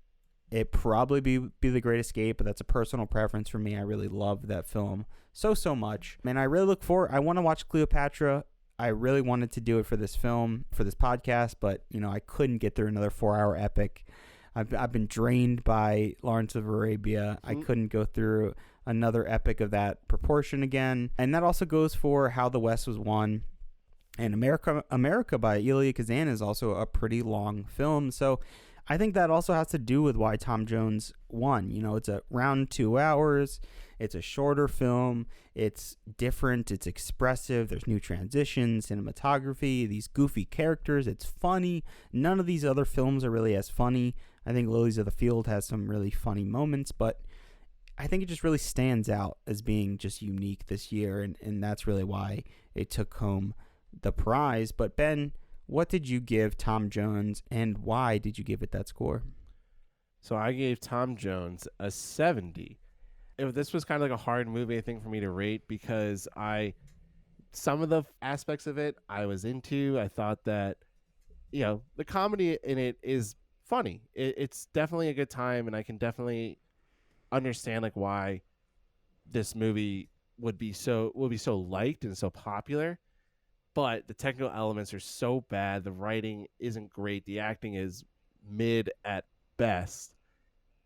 it'd probably be The Great Escape, but that's a personal preference for me. I really love that film so much. And I really look forward. I want to watch Cleopatra. I really wanted to do it for this film, for this podcast, but I couldn't get through another 4-hour epic. I've been drained by Lawrence of Arabia. I couldn't go through another epic of that proportion again. And that also goes for How the West Was Won. And America by Elia Kazan is also a pretty long film. So I think that also has to do with why Tom Jones won. It's around 2 hours. It's a shorter film. It's different. It's expressive. There's new transitions, cinematography, these goofy characters. It's funny. None of these other films are really as funny. I think Lilies of the Field has some really funny moments, but I think it just really stands out as being just unique this year, and that's really why it took home the prize. But Ben, what did you give Tom Jones, and why did you give it that score? So I gave Tom Jones a 70. This was kind of like a hard movie, I think, for me to rate, because some of the aspects of it I was into. I thought that, the comedy in it is funny. It's definitely a good time, and I can definitely understand like why this movie would be so liked and so popular. But the technical elements are so bad. The writing isn't great. The acting is mid at best.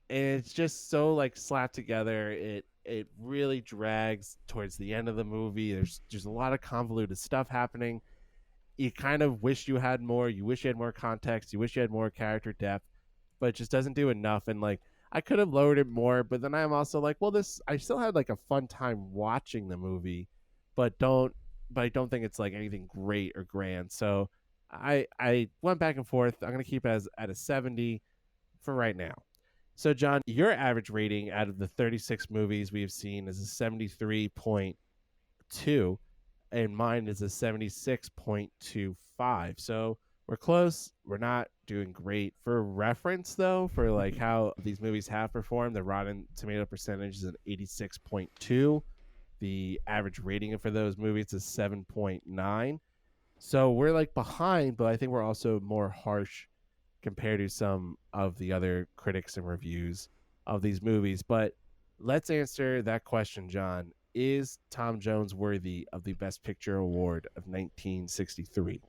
And it's just so like slapped together. It really drags towards the end of the movie. There's a lot of convoluted stuff happening. You kind of wish you had more. You wish you had more context. You wish you had more character depth. But it just doesn't do enough. And like I could have lowered it more, but then I'm also like, well, I still had like a fun time watching the movie, but I don't think it's like anything great or grand. So I went back and forth. I'm going to keep it at a 70 for right now. So John, your average rating out of the 36 movies we've seen is a 73.2 and mine is a 76.25. So we're close. We're not doing great. For reference though, for like how these movies have performed, the Rotten Tomato percentage is an 86.2. The average rating for those movies is 7.9. So we're like behind, but I think we're also more harsh compared to some of the other critics and reviews of these movies. But let's answer that question, John. Is Tom Jones worthy of the Best Picture award of 1963?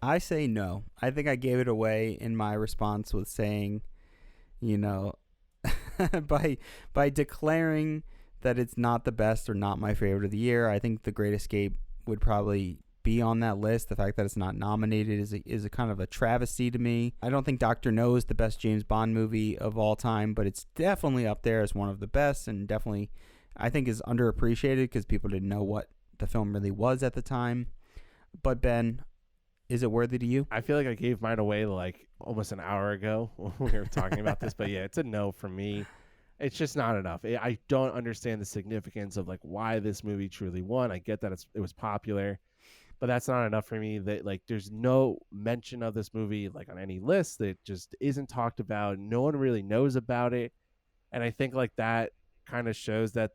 I say no. I think I gave it away in my response with saying, by declaring that it's not the best or not my favorite of the year. I think The Great Escape would probably be on that list. The fact that it's not nominated is a kind of a travesty to me. I don't think Dr. No is the best James Bond movie of all time, but it's definitely up there as one of the best, and definitely I think is underappreciated because people didn't know what the film really was at the time. But Ben, is it worthy to you? I feel like I gave mine away like almost an hour ago when we were talking about this, but yeah, it's a no for me. It's just not enough. I don't understand the significance of like why this movie truly won. I get that it was popular, but that's not enough for me. That like there's no mention of this movie like on any list. That just isn't talked about. No one really knows about it, and I think like that kind of shows that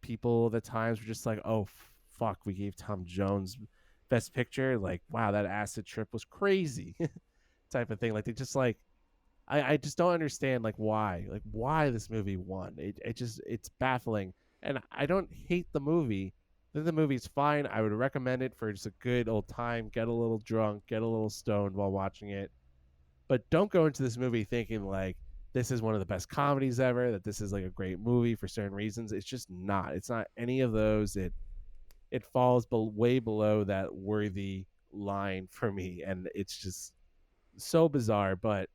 people at the times were just like, oh fuck, we gave Tom Jones Best Picture. Like wow, that acid trip was crazy, type of thing. Like they just like. I just don't understand why this movie won. It's baffling, and I don't hate the movie. I think the movie's fine. I would recommend it for just a good old time. Get a little drunk, get a little stoned while watching it, but don't go into this movie thinking like this is one of the best comedies ever. That this is like a great movie for certain reasons. It's just not. It's not any of those. It falls way below that worthy line for me, and it's just so bizarre, but.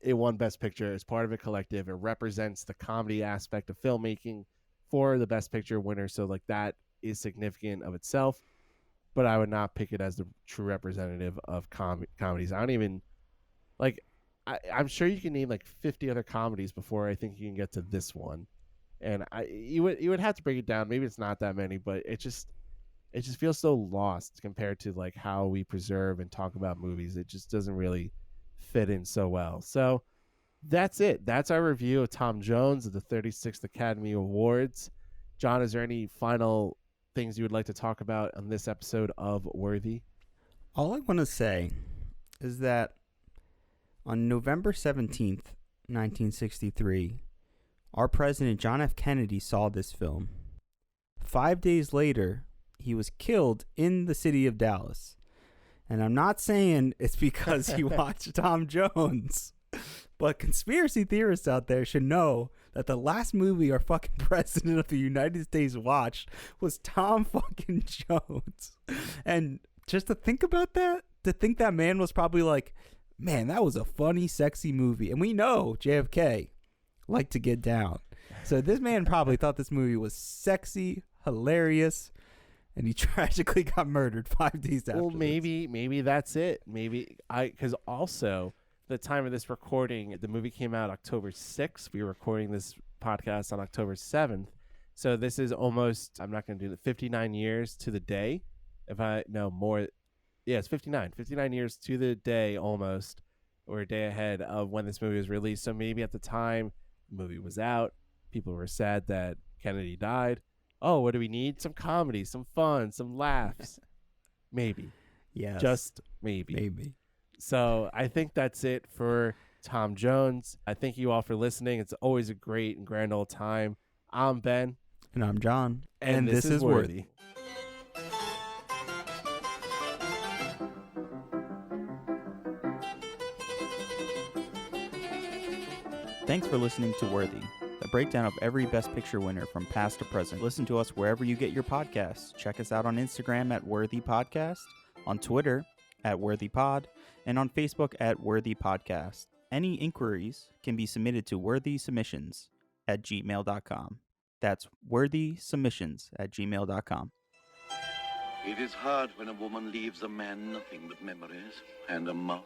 It won Best Picture as part of a collective. It represents the comedy aspect of filmmaking for the Best Picture winner. So like that is significant of itself. but I would not pick it as the true representative of comedies. I don't even like. I'm sure you can name like 50 other comedies before I think you can get to this one, and you would have to break it down. Maybe it's not that many, but it just feels so lost compared to like how we preserve and talk about movies. It just doesn't really fit in so well. So that's it. That's our review of Tom Jones of the 36th Academy Awards. John, is there any final things you would like to talk about on this episode of Worthy? All I want to say is that on November 17th, 1963, our president, John F. Kennedy, saw this film. 5 days later, he was killed in the city of Dallas. And I'm not saying it's because he watched Tom Jones, but conspiracy theorists out there should know that the last movie our fucking president of the United States watched was Tom fucking Jones. And just to think about that, to think that man was probably like, man, that was a funny, sexy movie. And we know JFK liked to get down. So this man probably thought this movie was sexy, hilarious, and he tragically got murdered 5 days after. Well, maybe that's it. Because also the time of this recording, the movie came out October 6th. We were recording this podcast on October 7th. So this is almost, I'm not going to do it, 59 years to the day. More. Yeah, it's 59 years to the day almost, or a day ahead of when this movie was released. So maybe at the time the movie was out, people were sad that Kennedy died. Oh, what do we need? Some comedy, some fun, some laughs. Maybe. Yes. Just maybe. Maybe. So I think that's it for Tom Jones. I thank you all for listening. It's always a great and grand old time. I'm Ben. And I'm John. And this is Worthy. Thanks for listening to Worthy, a breakdown of every Best Picture winner from past to present. Listen to us wherever you get your podcasts. Check us out on Instagram at Worthy Podcast, on Twitter at Worthy Pod, and on Facebook at Worthy Podcast. Any inquiries can be submitted to worthysubmissions@gmail.com. That's worthysubmissions@gmail.com. It is hard when a woman leaves a man nothing but memories and a mouth.